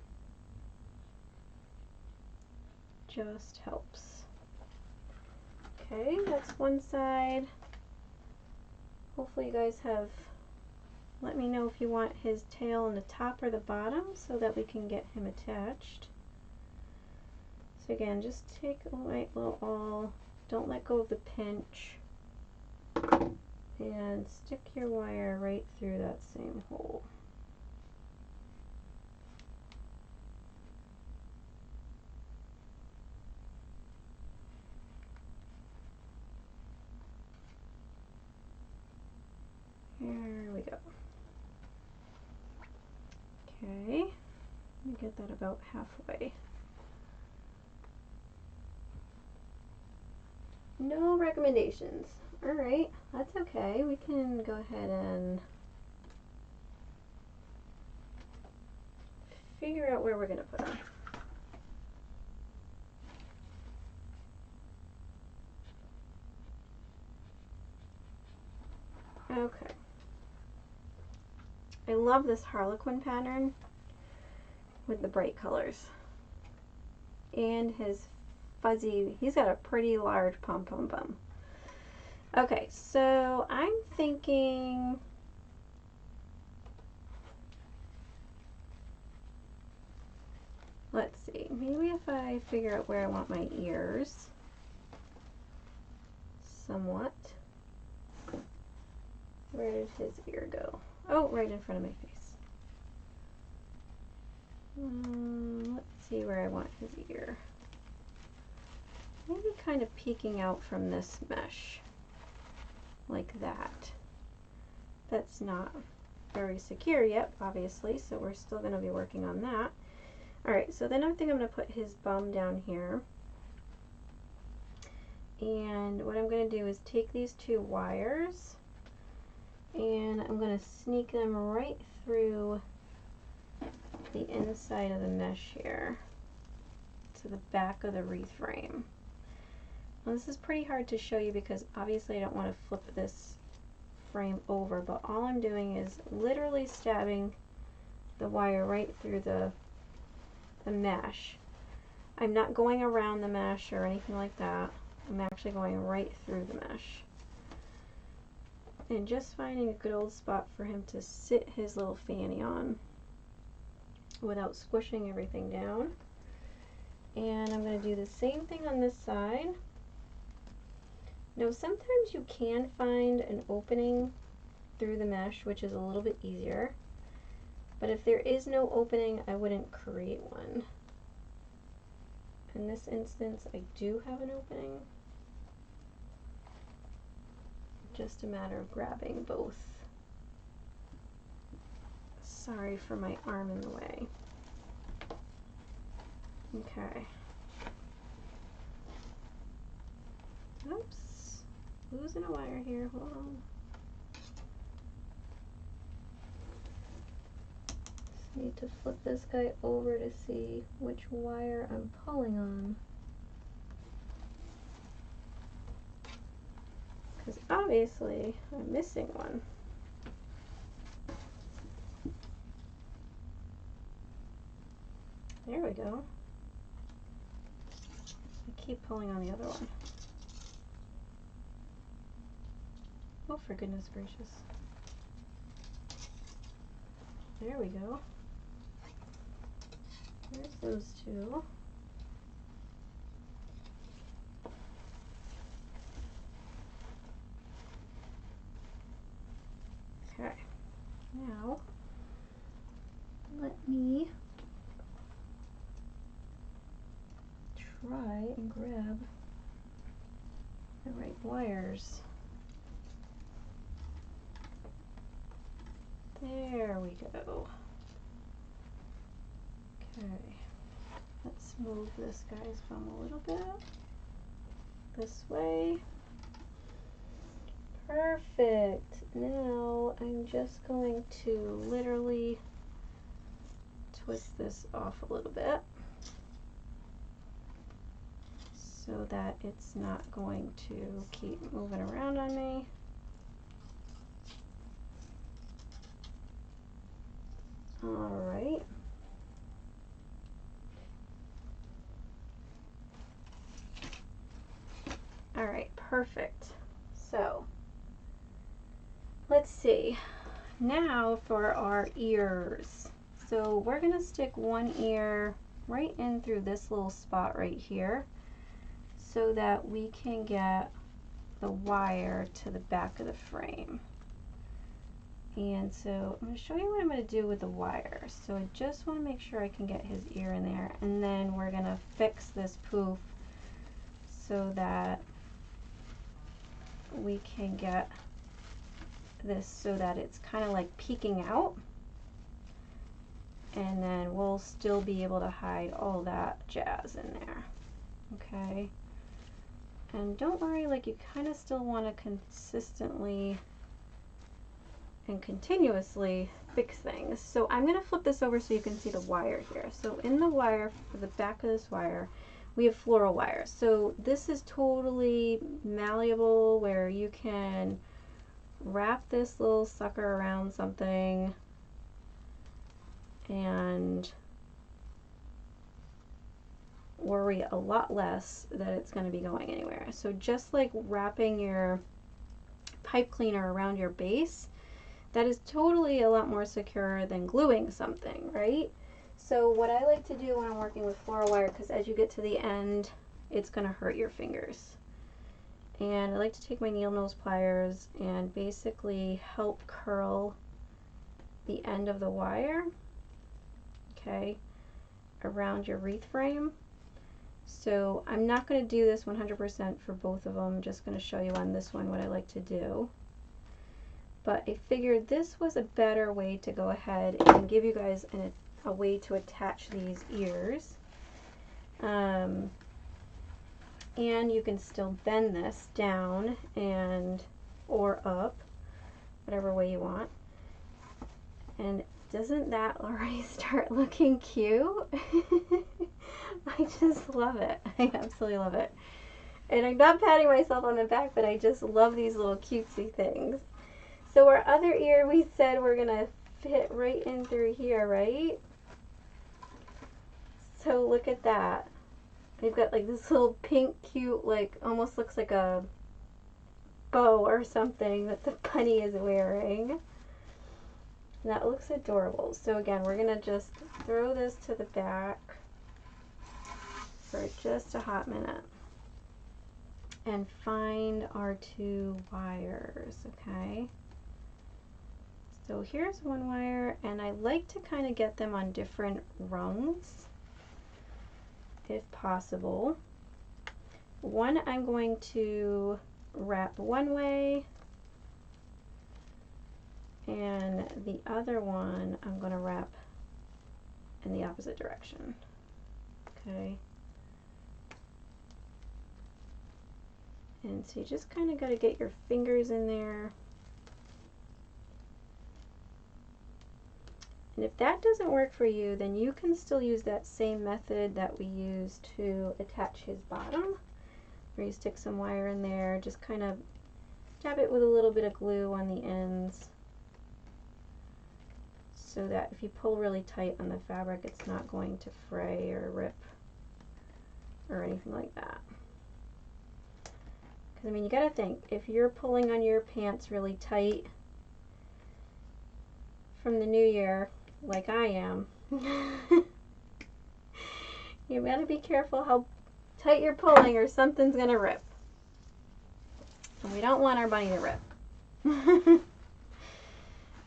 just helps. Okay, that's one side. Hopefully you guys have let me know if you want his tail on the top or the bottom so that we can get him attached. So again, just take a light little awl, don't let go of the pinch, and stick your wire right through that same hole. Here we go. Okay, let me get that about halfway. No recommendations. Alright, that's okay. We can go ahead and figure out where we're going to put them. Okay. I love this Harlequin pattern with the bright colors. And his fuzzy, he's got a pretty large pom-pom-pom. Okay, so I'm thinking let's see, maybe if I figure out where I want my ears somewhat. Where did his ear go? Oh, right in front of my face. Let's see where I want his ear. Maybe kind of peeking out from this mesh, like that. That's not very secure yet, obviously, so we're still going to be working on that. Alright, so then I think I'm going to put his bum down here. And what I'm going to do is take these two wires and I'm going to sneak them right through the inside of the mesh here to the back of the wreath frame. Now this is pretty hard to show you because obviously I don't want to flip this frame over, but all I'm doing is literally stabbing the wire right through the mesh. I'm not going around the mesh or anything like that. I'm actually going right through the mesh. And just finding a good old spot for him to sit his little fanny on without squishing everything down. And I'm going to do the same thing on this side. Now sometimes you can find an opening through the mesh, which is a little bit easier. But if there is no opening, I wouldn't create one. In this instance, I do have an opening. Just a matter of grabbing both. Sorry for my arm in the way. Okay. Oops. Losing a wire here. Hold on. Just need to flip this guy over to see which wire I'm pulling on. Because obviously I'm missing one. There we go. I keep pulling on the other one. Oh, for goodness gracious. There we go. There's those two. Okay. Now, let me try and grab wires. There we go. Okay, let's move this guy's foam a little bit this way. Perfect. Now I'm just going to literally twist this off a little bit so that it's not going to keep moving around on me. All right. All right, perfect. So let's see. Now for our ears. So we're gonna stick one ear right in through this little spot right here so that we can get the wire to the back of the frame. And so I'm going to show you what I'm going to do with the wire. So I just want to make sure I can get his ear in there, and then we're going to fix this poof so that we can get this so that it's kind of like peeking out, and then we'll still be able to hide all that jazz in there. Okay, and don't worry, like you kind of still want to consistently and continuously fix things. So I'm going to flip this over so you can see the wire here. So in the wire, for the back of this wire, we have floral wire. So this is totally malleable where you can wrap this little sucker around something and worry a lot less that it's going to be going anywhere. So just like wrapping your pipe cleaner around your base, that is totally a lot more secure than gluing something, right? So what I like to do when I'm working with floral wire, because as you get to the end, it's going to hurt your fingers. And I like to take my needle nose pliers and basically help curl the end of the wire, okay, around your wreath frame. So I'm not going to do this 100% for both of them. I'm just going to show you on this one what I like to do. But I figured this was a better way to go ahead and give you guys a way to attach these ears. And you can still bend this down and or up, whatever way you want. And doesn't that already start looking cute? I just love it. I absolutely love it. And I'm not patting myself on the back, but I just love these little cutesy things. So our other ear, we said we're gonna fit right in through here, right? So look at that. They've got like this little pink, cute, like almost looks like a bow or something that the bunny is wearing. And that looks adorable. So again, we're gonna just throw this to the back for just a hot minute and find our two wires, okay? So here's one wire, and I like to kind of get them on different rungs if possible. One I'm going to wrap one way, and the other one I'm going to wrap in the opposite direction. Okay. And so you just kind of got to get your fingers in there. And if that doesn't work for you, then you can still use that same method that we used to attach his bottom, where you stick some wire in there, just kind of dab it with a little bit of glue on the ends so that if you pull really tight on the fabric, it's not going to fray or rip or anything like that. Because I mean, you got to think, if you're pulling on your pants really tight from the new year, like I am, you gotta be careful how tight you're pulling or something's gonna rip. And we don't want our bunny to rip.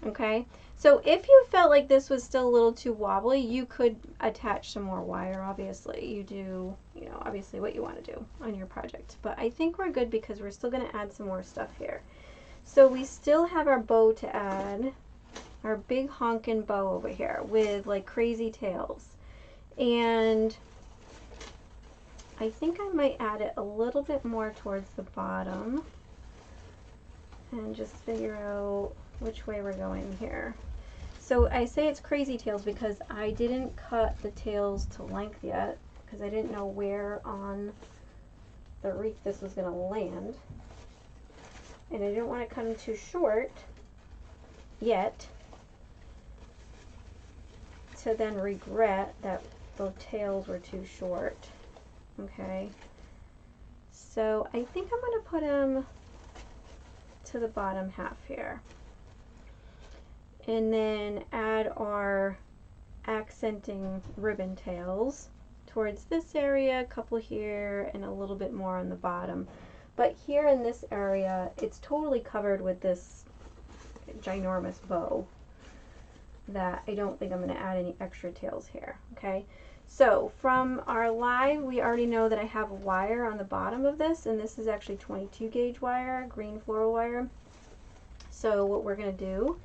Okay, so if you felt like this was still a little too wobbly, you could attach some more wire. Obviously, you do, you know, obviously what you want to do on your project. But I think we're good because we're still going to add some more stuff here. So we still have our bow to add, our big honkin' bow over here with like crazy tails. And I think I might add it a little bit more towards the bottom and just figure out which way we're going here. So I say it's crazy tails because I didn't cut the tails to length yet because I didn't know where on the wreath this was going to land. And I didn't want to cut them too short yet to then regret that the tails were too short. Okay, so I think I'm going to put them to the bottom half here. And then add our accenting ribbon tails towards this area, a couple here, and a little bit more on the bottom. But here in this area, it's totally covered with this ginormous bow that I don't think I'm going to add any extra tails here. Okay, so from our live, we already know that I have wire on the bottom of this, and this is actually 22 gauge wire, green floral wire. So what we're going to do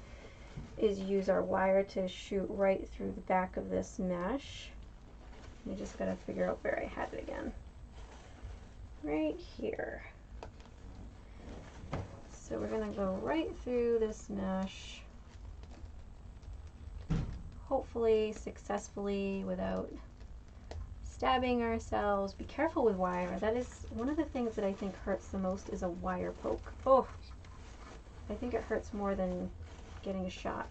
is use our wire to shoot right through the back of this mesh. I just got to figure out where I had it again. Right here. So we're going to go right through this mesh, hopefully successfully without stabbing ourselves. Be careful with wire. That is one of the things that I think hurts the most is a wire poke. Oh, I think it hurts more than getting a shot.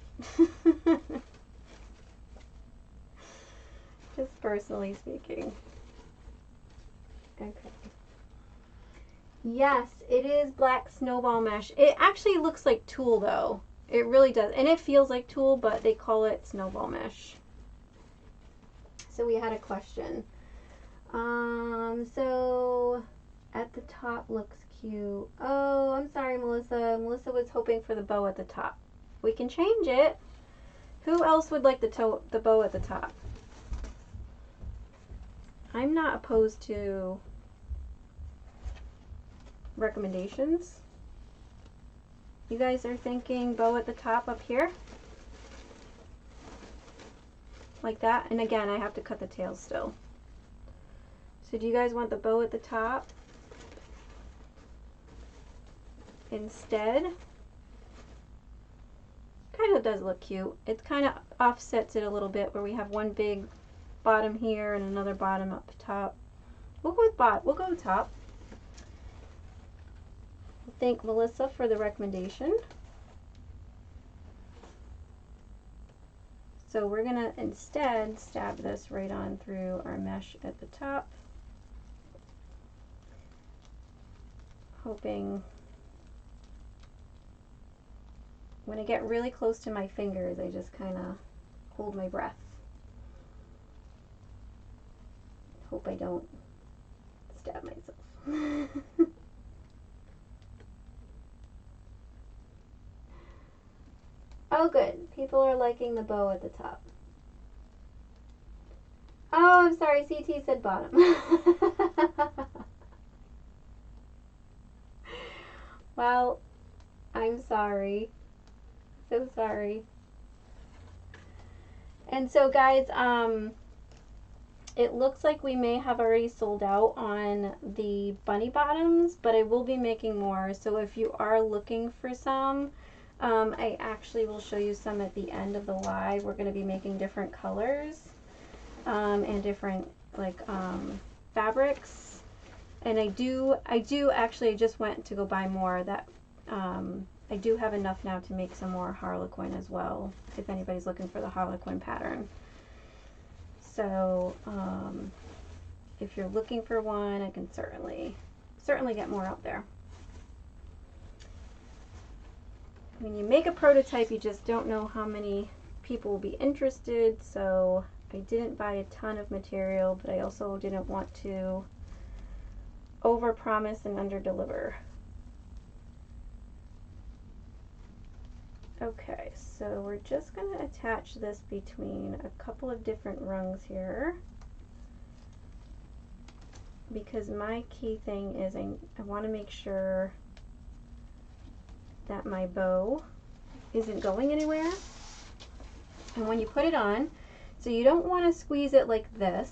Just personally speaking. Okay. Yes, it is black snowball mesh. It actually looks like tulle though. It really does. And it feels like tulle, but they call it snowball mesh. So we had a question. So at the top looks cute. Oh, I'm sorry, Melissa. Melissa was hoping for the bow at the top. We can change it. Who else would like the bow at the top? I'm not opposed to recommendations. You guys are thinking bow at the top up here? Like that? And again, I have to cut the tails still. So do you guys want the bow at the top instead? Kind of does look cute. It kind of offsets it a little bit where we have one big bottom here and another bottom up top. We'll go with bottom. We'll go with top. Thank Melissa for the recommendation. So we're gonna instead stab this right on through our mesh at the top, hoping when I get really close to my fingers, I just kind of hold my breath. Hope I don't stab myself. Oh, good. People are liking the bow at the top. Oh, I'm sorry. CT said bottom. Well, I'm sorry. So sorry. And so, guys, it looks like we may have already sold out on the bunny bottoms, but I will be making more. So if you are looking for some, I actually will show you some at the end of the live. We're going to be making different colors and different like fabrics. And I just went to go buy more. That I do have enough now to make some more Harlequin as well, if anybody's looking for the Harlequin pattern. So if you're looking for one, I can certainly get more out there. When you make a prototype, you just don't know how many people will be interested, so I didn't buy a ton of material, but I also didn't want to overpromise and underdeliver. Okay, so we're just going to attach this between a couple of different rungs here, because my key thing is I want to make sure that my bow isn't going anywhere. And when you put it on, so you don't want to squeeze it like this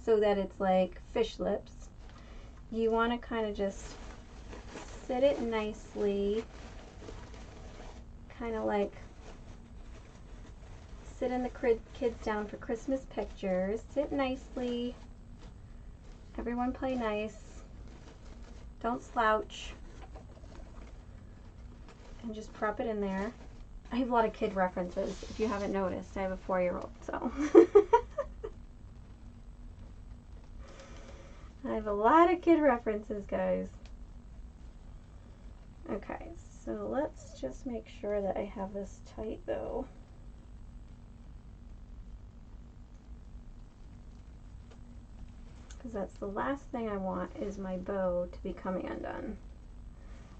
so that it's like fish lips. You want to kind of just sit it nicely, kind of like sitting the kids down for Christmas pictures. Sit nicely. Everyone play nice. Don't slouch. And just prop it in there. I have a lot of kid references, if you haven't noticed. I have a 4-year-old, so. I have a lot of kid references, guys. Okay, so let's just make sure that I have this tight, though. Because that's the last thing I want, is my bow to be coming undone.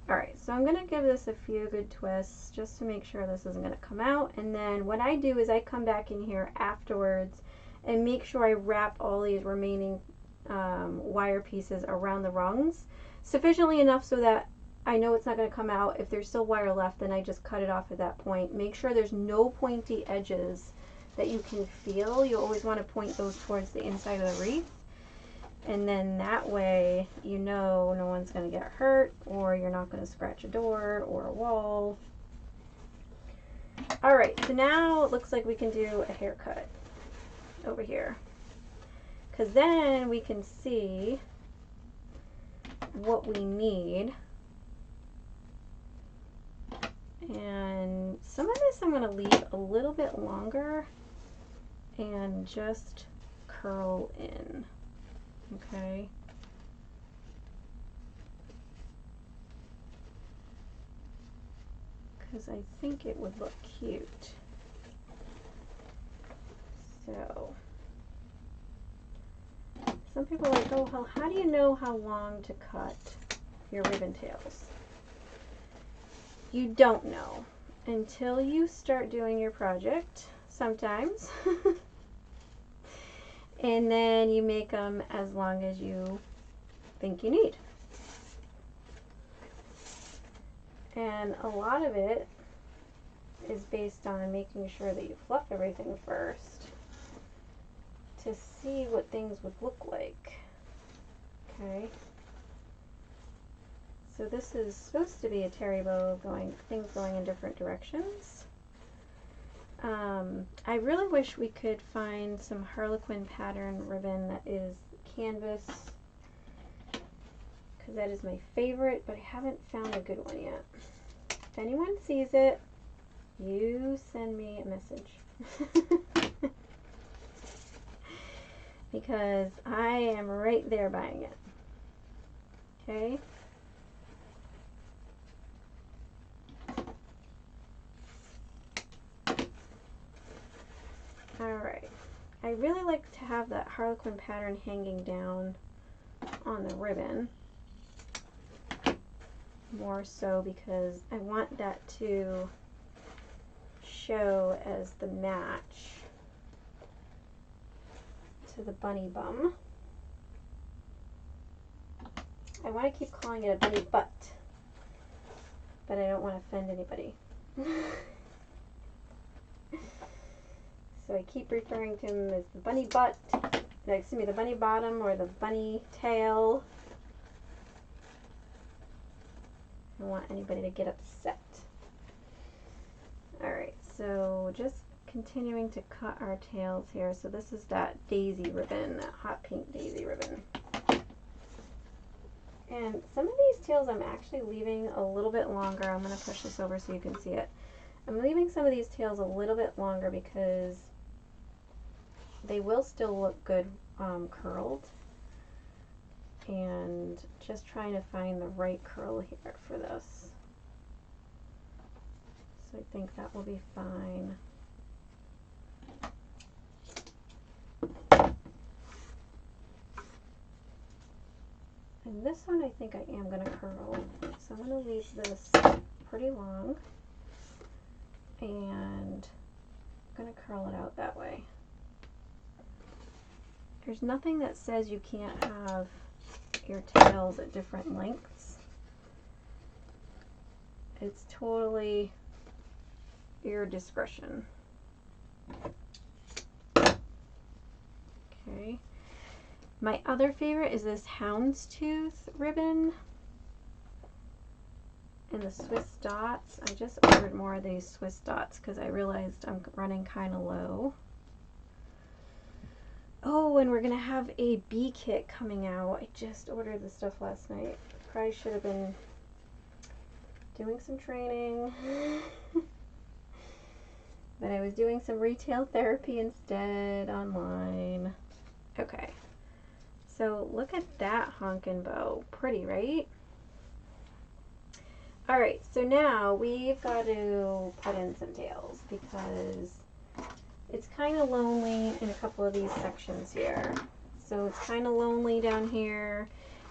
Alright, so I'm going to give this a few good twists just to make sure this isn't going to come out. And then what I do is I come back in here afterwards and make sure I wrap all these remaining wire pieces around the rungs sufficiently enough so that I know it's not going to come out. If there's still wire left, then I just cut it off at that point. Make sure there's no pointy edges that you can feel. You always want to point those towards the inside of the wreath. And then that way, you know no one's going to get hurt, or you're not going to scratch a door or a wall. Alright, so now it looks like we can do a haircut over here. Because then we can see what we need. And some of this I'm going to leave a little bit longer and just curl in. Okay. Because I think it would look cute. So, some people are like, oh, well, how do you know how long to cut your ribbon tails? You don't know until you start doing your project sometimes. And then you make them as long as you think you need. And a lot of it is based on making sure that you fluff everything first to see what things would look like. Okay. So this is supposed to be a terry bow, things going in different directions. I really wish we could find some Harlequin pattern ribbon that is canvas, because that is my favorite, but I haven't found a good one yet. If anyone sees it, you send me a message. Because I am right there buying it. Okay? Alright, I really like to have that Harlequin pattern hanging down on the ribbon, more so because I want that to show as the match to the bunny bum. I want to keep calling it a bunny butt, but I don't want to offend anybody. So I keep referring to him as the bunny butt, excuse me, the bunny bottom or the bunny tail. I don't want anybody to get upset. Alright, so just continuing to cut our tails here. So this is that daisy ribbon, that hot pink daisy ribbon. And some of these tails I'm actually leaving a little bit longer. I'm going to push this over so you can see it. I'm leaving some of these tails a little bit longer because they will still look good curled. And just trying to find the right curl here for this. So I think that will be fine. And this one I think I am going to curl. So I'm going to leave this pretty long. and I'm going to curl it out that way. There's nothing that says you can't have your tails at different lengths. It's totally your discretion. Okay. My other favorite is this houndstooth ribbon and the Swiss dots. I just ordered more of these Swiss dots because I realized I'm running kind of low. Oh, and we're going to have a bee kit coming out. I just ordered this stuff last night. Probably should have been doing some training. But I was doing some retail therapy instead online. Okay. So look at that honkin' bow. Pretty, right? Alright, so now we've got to put in some tails because it's kind of lonely in a couple of these sections here. So it's kind of lonely down here.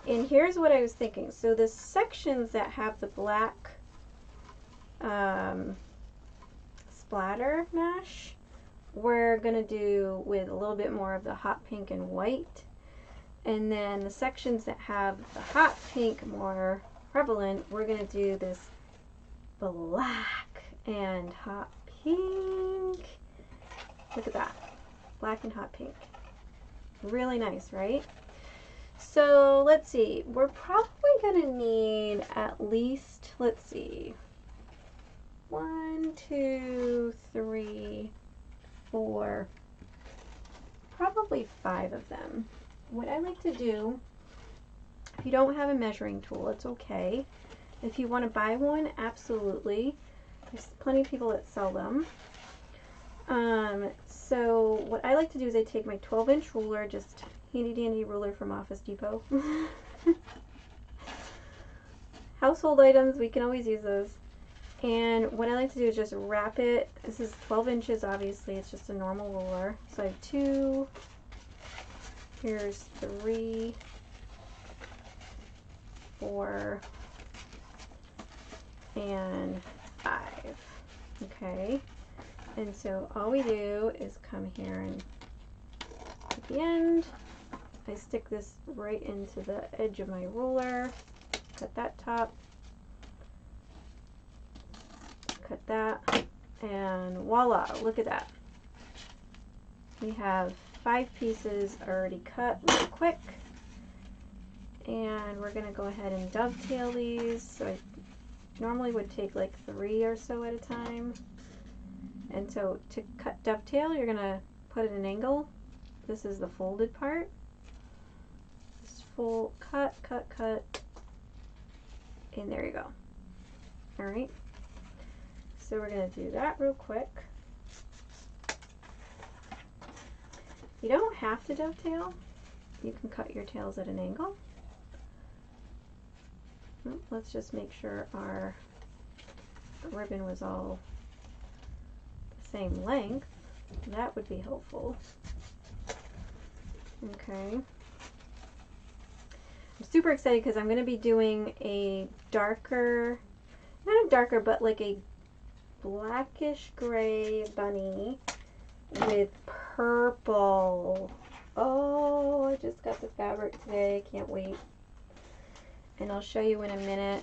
And here's what I was thinking. So the sections that have the black splatter mesh, we're going to do with a little bit more of the hot pink and white. And then the sections that have the hot pink more prevalent, we're going to do this black and hot pink. Look at that. Black and hot pink. Really nice, right? So let's see. We're probably going to need at least, let's see, 1, 2, 3, 4, probably 5 of them. What I like to do, if you don't have a measuring tool, it's okay. If you want to buy one, absolutely. There's plenty of people that sell them. So what I like to do is I take my 12-inch ruler, just handy dandy ruler from Office Depot. Household items, we can always use those. And what I like to do is just wrap it. This is 12 inches, obviously. It's just a normal ruler. So I have 2. Here's 3, 4, and 5. Okay. And so all we do is come here and at the end, I stick this right into the edge of my ruler, cut that top, cut that, and voila, look at that. We have 5 pieces already cut real quick, and we're going to go ahead and dovetail these. So I normally would take like 3 or so at a time. And so to cut dovetail, you're going to put it at an angle. This is the folded part. Just fold, cut, cut, cut, and there you go. All right. So we're going to do that real quick. You don't have to dovetail. You can cut your tails at an angle. Let's just make sure our ribbon was all the same length. That would be helpful. Okay. I'm super excited because I'm going to be doing a darker, not a darker, but like a blackish gray bunny with purple. Oh, I just got the fabric today. Can't wait. And I'll show you in a minute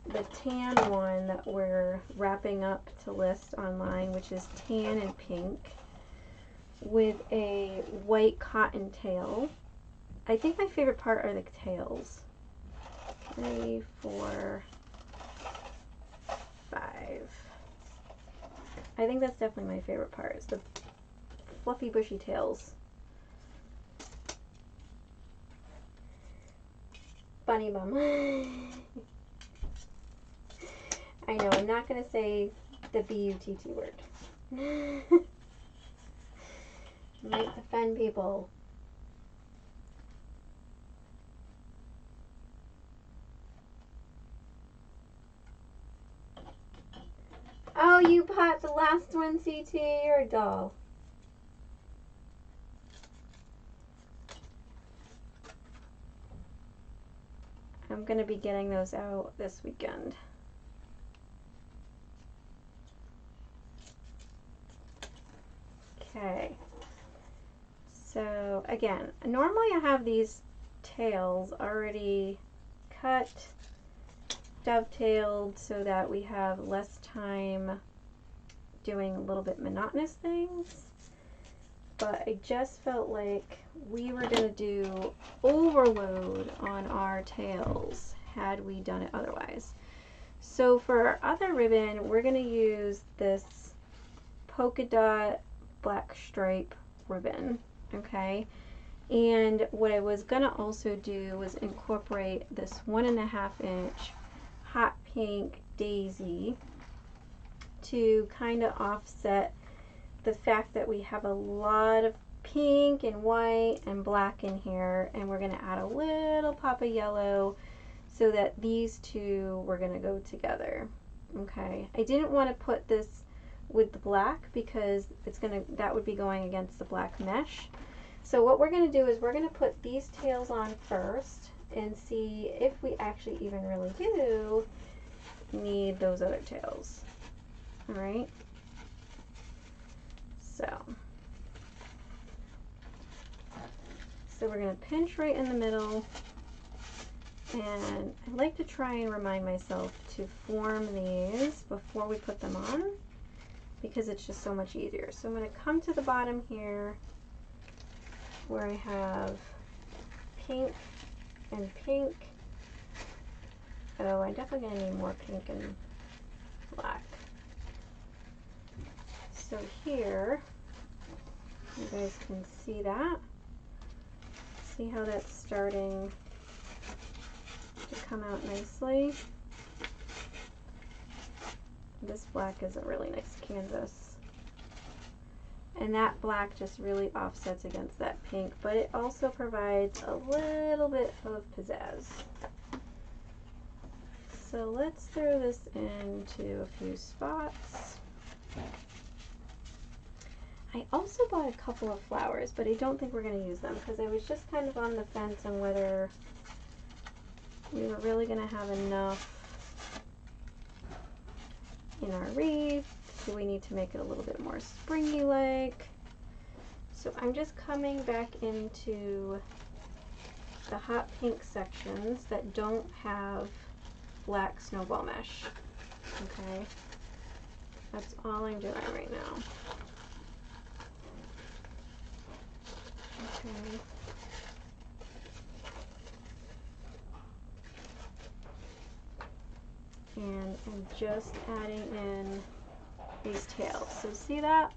the tan one that we're wrapping up to list online, which is tan and pink with a white cotton tail. I think my favorite part are the tails. 3, 4, 5. I think that's definitely my favorite part, is the fluffy bushy tails. Bunny bum. I know, I'm not going to say the B-U-T-T word. Might offend people. Oh, you bought the last one, CT. You're a doll. I'm going to be getting those out this weekend. Okay. So again, normally I have these tails already cut, dovetailed, so that we have less time doing a little bit monotonous things. But I just felt like we were going to do overload on our tails had we done it otherwise. So for our other ribbon, we're going to use this polka dot black stripe ribbon, okay? And what I was going to also do was incorporate this 1.5 inch hot pink daisy to kind of offset the fact that we have a lot of pink and white and black in here, and we're going to add a little pop of yellow so that these two were going to go together. Okay, I didn't want to put this with the black because that would be going against the black mesh. So what we're going to do is we're going to put these tails on first and see if we actually even really do need those other tails. All right. So we're going to pinch right in the middle, and I like to try and remind myself to form these before we put them on because it's just so much easier. So I'm going to come to the bottom here where I have pink and pink. Oh, I'm definitely going to need more pink and black. So here, you guys can see that. See how that's starting to come out nicely. This black is a really nice canvas. And that black just really offsets against that pink, but it also provides a little bit of pizzazz. So let's throw this into a few spots. I also bought a couple of flowers, but I don't think we're going to use them because I was just kind of on the fence on whether we were really going to have enough in our wreath. Do we need to make it a little bit more springy-like? So I'm just coming back into the hot pink sections that don't have black snowball mesh. Okay, that's all I'm doing right now. Okay. And I'm just adding in these tails. So see that?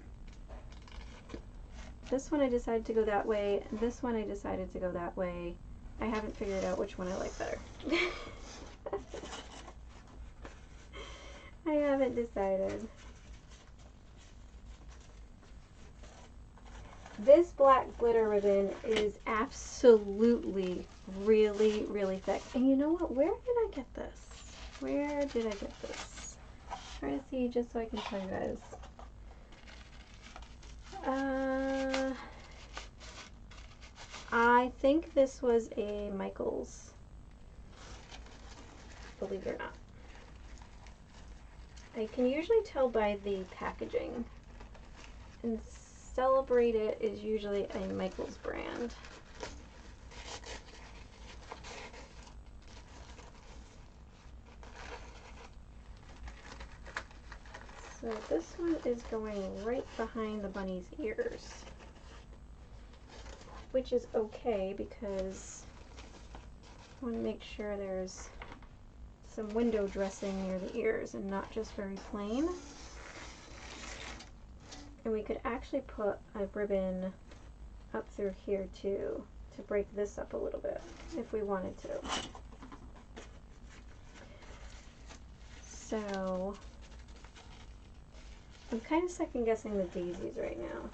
This one I decided to go that way, and this one I decided to go that way. I haven't figured out which one I like better. I haven't decided. This black glitter ribbon is absolutely really, really thick. And you know what? Where did I get this? Where did I get this? I'm trying to see just so I can tell you guys. I think this was a Michaels, believe it or not. I can usually tell by the packaging. And Celebrate It is usually a Michaels brand. So this one is going right behind the bunny's ears, which is okay because I want to make sure there's some window dressing near the ears and not just very plain. And we could actually put a ribbon up through here too to break this up a little bit if we wanted to. So I'm kind of second guessing the daisies right now.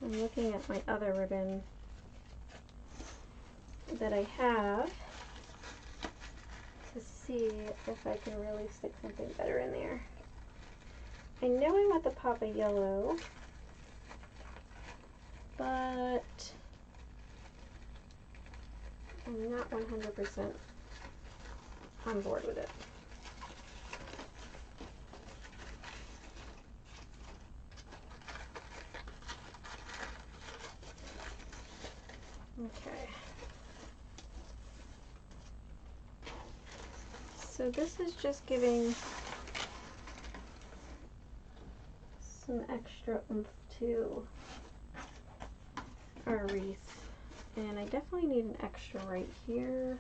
I'm looking at my other ribbon that I have to see if I can really stick something better in there. I know I want the pop of yellow, but I'm not 100% on board with it. Okay. So this is just giving some extra oomph to our wreath. And I definitely need an extra right here.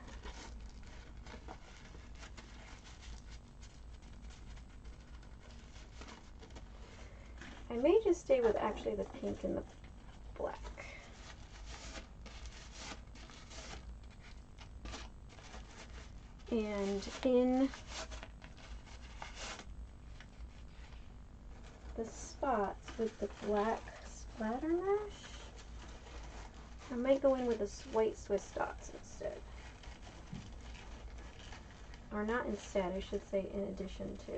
I may just stay with actually the pink and the black. And in the spots with the black splatter mesh, I might go in with the white Swiss dots instead. Or not instead, I should say in addition to.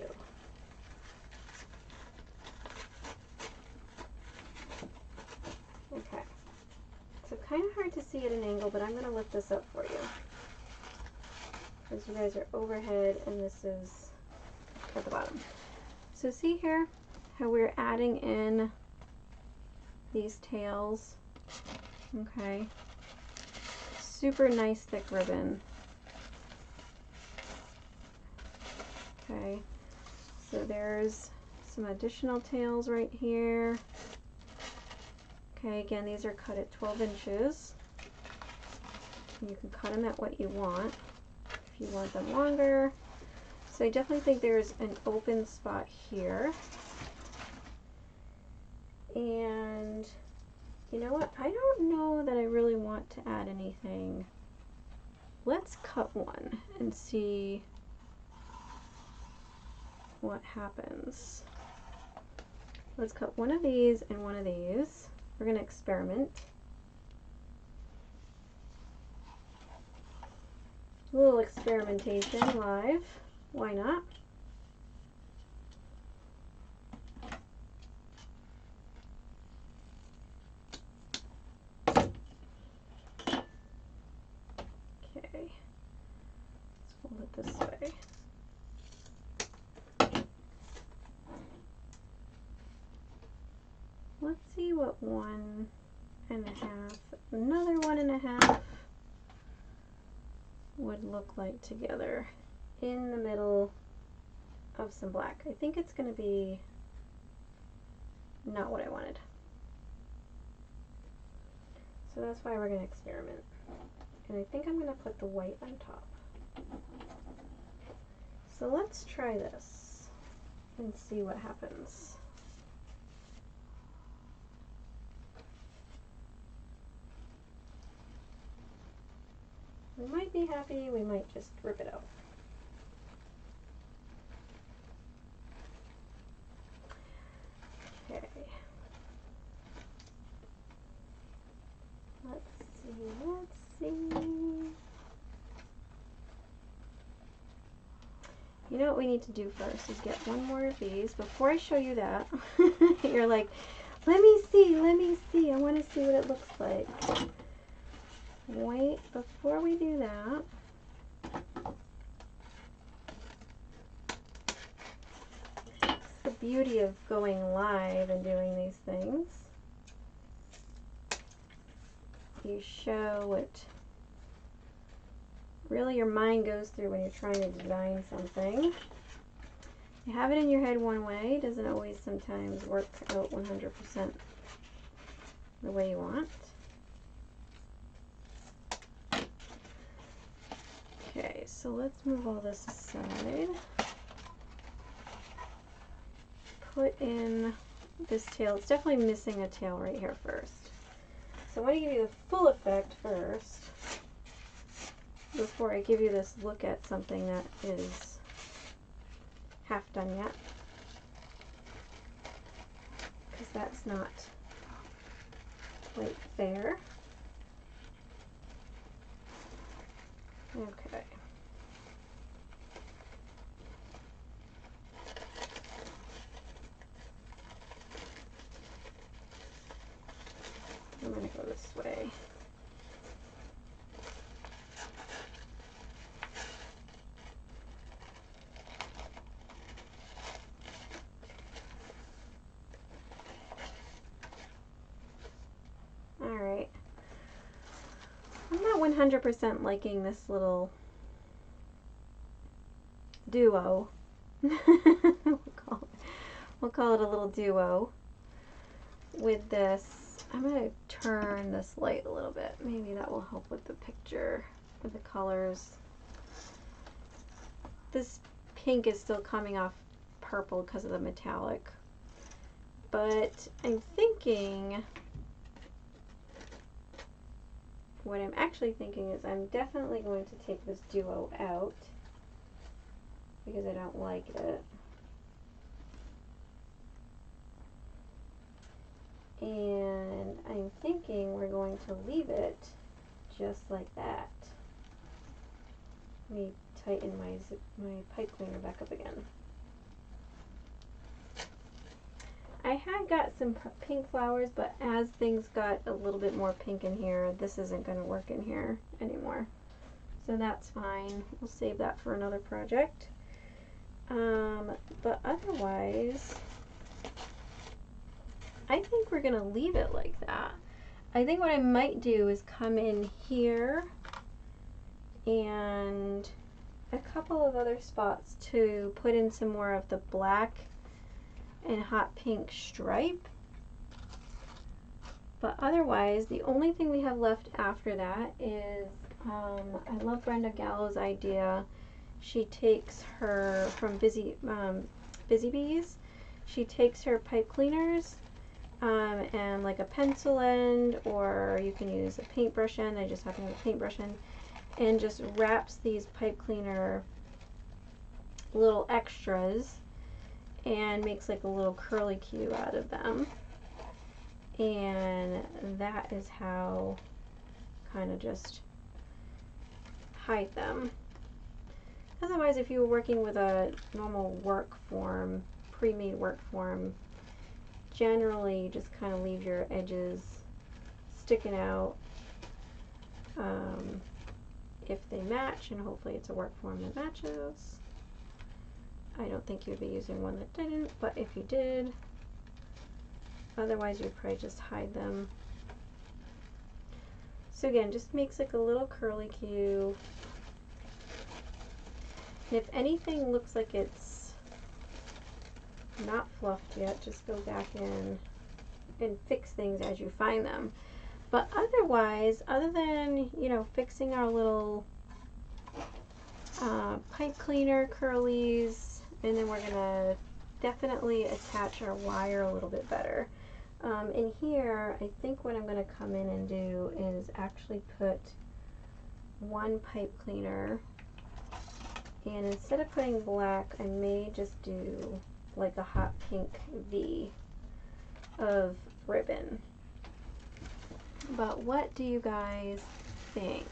Okay. So kind of hard to see at an angle, but I'm going to lift this up for you. Because you guys are overhead and this is at the bottom. So see here how we're adding in these tails? Okay. Super nice thick ribbon. Okay. So there's some additional tails right here. Okay, again, these are cut at 12 inches. You can cut them at what you want. If you want them longer. So I definitely think there's an open spot here. And you know what? I don't know that I really want to add anything. Let's cut one and see what happens. Let's cut one of these and one of these. We're going to experiment. A little experimentation live. Why not? Okay. Let's fold it this way. Let's see what 1 1/2, another 1 1/2 would look like together in the middle of some black. I think it's going to be not what I wanted. So that's why we're going to experiment. And I think I'm going to put the white on top. So let's try this and see what happens. We might be happy, we might just rip it out. Okay. Let's see. You know what we need to do first is get one more of these. Before I show you that, you're like, let me see, I want to see what it looks like. Wait, before we do that, it's the beauty of going live and doing these things. You show what really your mind goes through when you're trying to design something. You have it in your head one way, doesn't always sometimes work out 100% the way you want. Okay, so let's move all this aside. Put in this tail. It's definitely missing a tail right here first. So I want to give you the full effect first before I give you this look at something that is half done yet. Because that's not quite fair. Okay. I'm going to go this way. 100% liking this little duo. we'll call it a little duo with this. I'm going to turn this light a little bit. Maybe that will help with the picture, with the colors. This pink is still coming off purple because of the metallic. But I'm thinking, what I'm actually thinking is I'm definitely going to take this duo out because I don't like it. And I'm thinking we're going to leave it just like that. Let me tighten my pipe cleaner back up again. I had got some pink flowers, but as things got a little bit more pink in here, this isn't going to work in here anymore. So that's fine. We'll save that for another project. But otherwise, I think we're going to leave it like that. I think what I might do is come in here and a couple of other spots to put in some more of the black and hot pink stripe. But otherwise, the only thing we have left after that is, I love Brenda Gallo's idea. She takes her, from Busy Bees, she takes her pipe cleaners and like a pencil end, or you can use a paintbrush end. I just happen to have a paintbrush end, and just wraps these pipe cleaner little extras and makes like a little curly cue out of them. And that is how kind of just hide them. Otherwise, if you were working with a normal work form, pre-made work form, generally you just kind of leave your edges sticking out if they match, and hopefully it's a work form that matches. I don't think you'd be using one that didn't, but if you did, otherwise you'd probably just hide them. So again, just makes like a little curly cue. And if anything looks like it's not fluffed yet, just go back in and fix things as you find them. But otherwise, other than, you know, fixing our little pipe cleaner curlies, and then we're gonna definitely attach our wire a little bit better. In here, I think what I'm gonna come in and do is actually put one pipe cleaner, and instead of putting black, I may just do like a hot pink V of ribbon. But what do you guys think?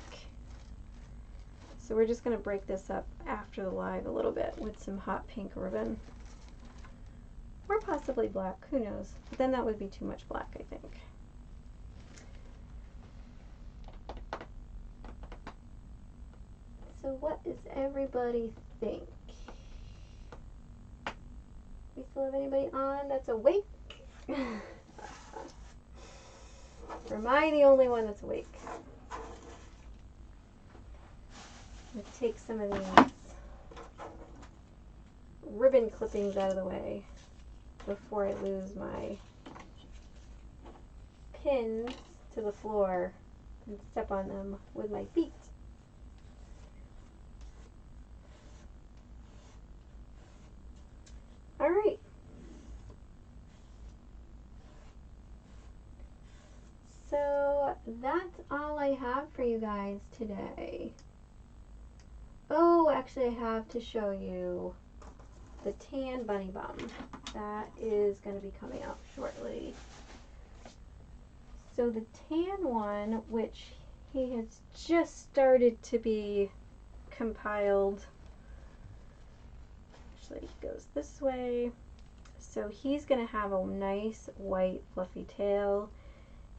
So we're just going to break this up after the live a little bit with some hot pink ribbon. Or possibly black, who knows. But then that would be too much black, I think. So what does everybody think? We still have anybody on that's awake? Or am I the only one that's awake? Let's take some of these ribbon clippings out of the way before I lose my pins to the floor and step on them with my feet. All right. So that's all I have for you guys today. Oh, actually I have to show you the tan bunny bum. That is going to be coming out shortly. So the tan one, which he has just started to be compiled. Actually, he goes this way. So he's going to have a nice white fluffy tail.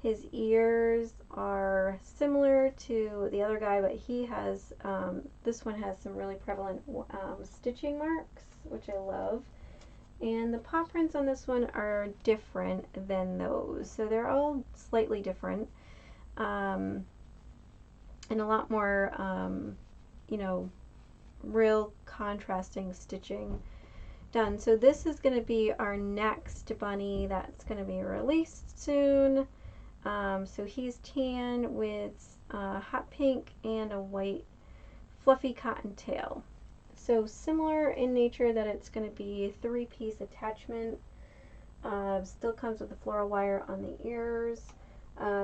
His ears are similar to the other guy, but he has, this one has some really prevalent stitching marks, which I love. And the paw prints on this one are different than those. So they're all slightly different. and a lot more, you know, real contrasting stitching done. So this is going to be our next bunny that's going to be released soon. So he's tan with hot pink and a white fluffy cottontail. So similar in nature that it's going to be a 3-piece attachment. Still comes with the floral wire on the ears.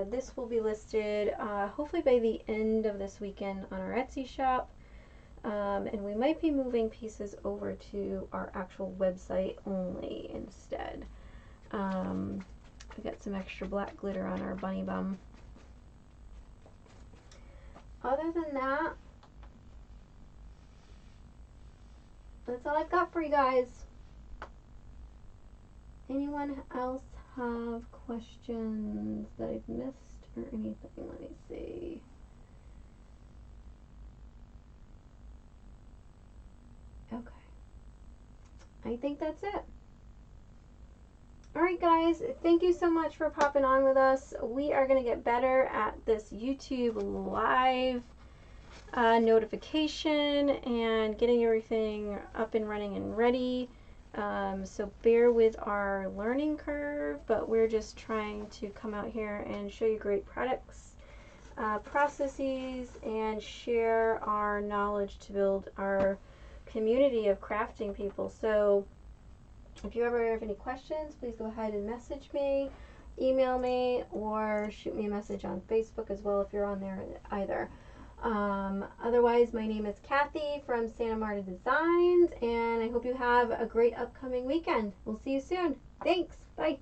This will be listed hopefully by the end of this weekend on our Etsy shop. And we might be moving pieces over to our actual website only instead. We got some extra black glitter on our bunny bum. Other than that, that's all I've got for you guys. Anyone else have questions that I've missed or anything? Let me see. Okay. I think that's it. Alright guys, thank you so much for popping on with us. We are going to get better at this YouTube live notification and getting everything up and running and ready. So bear with our learning curve, but we're just trying to come out here and show you great products, processes, and share our knowledge to build our community of crafting people. So if you ever have any questions, please go ahead and message me, email me, or shoot me a message on Facebook as well if you're on there either. Otherwise, my name is Kathy from Santa Marta Designs, and I hope you have a great upcoming weekend. We'll see you soon. Thanks. Bye.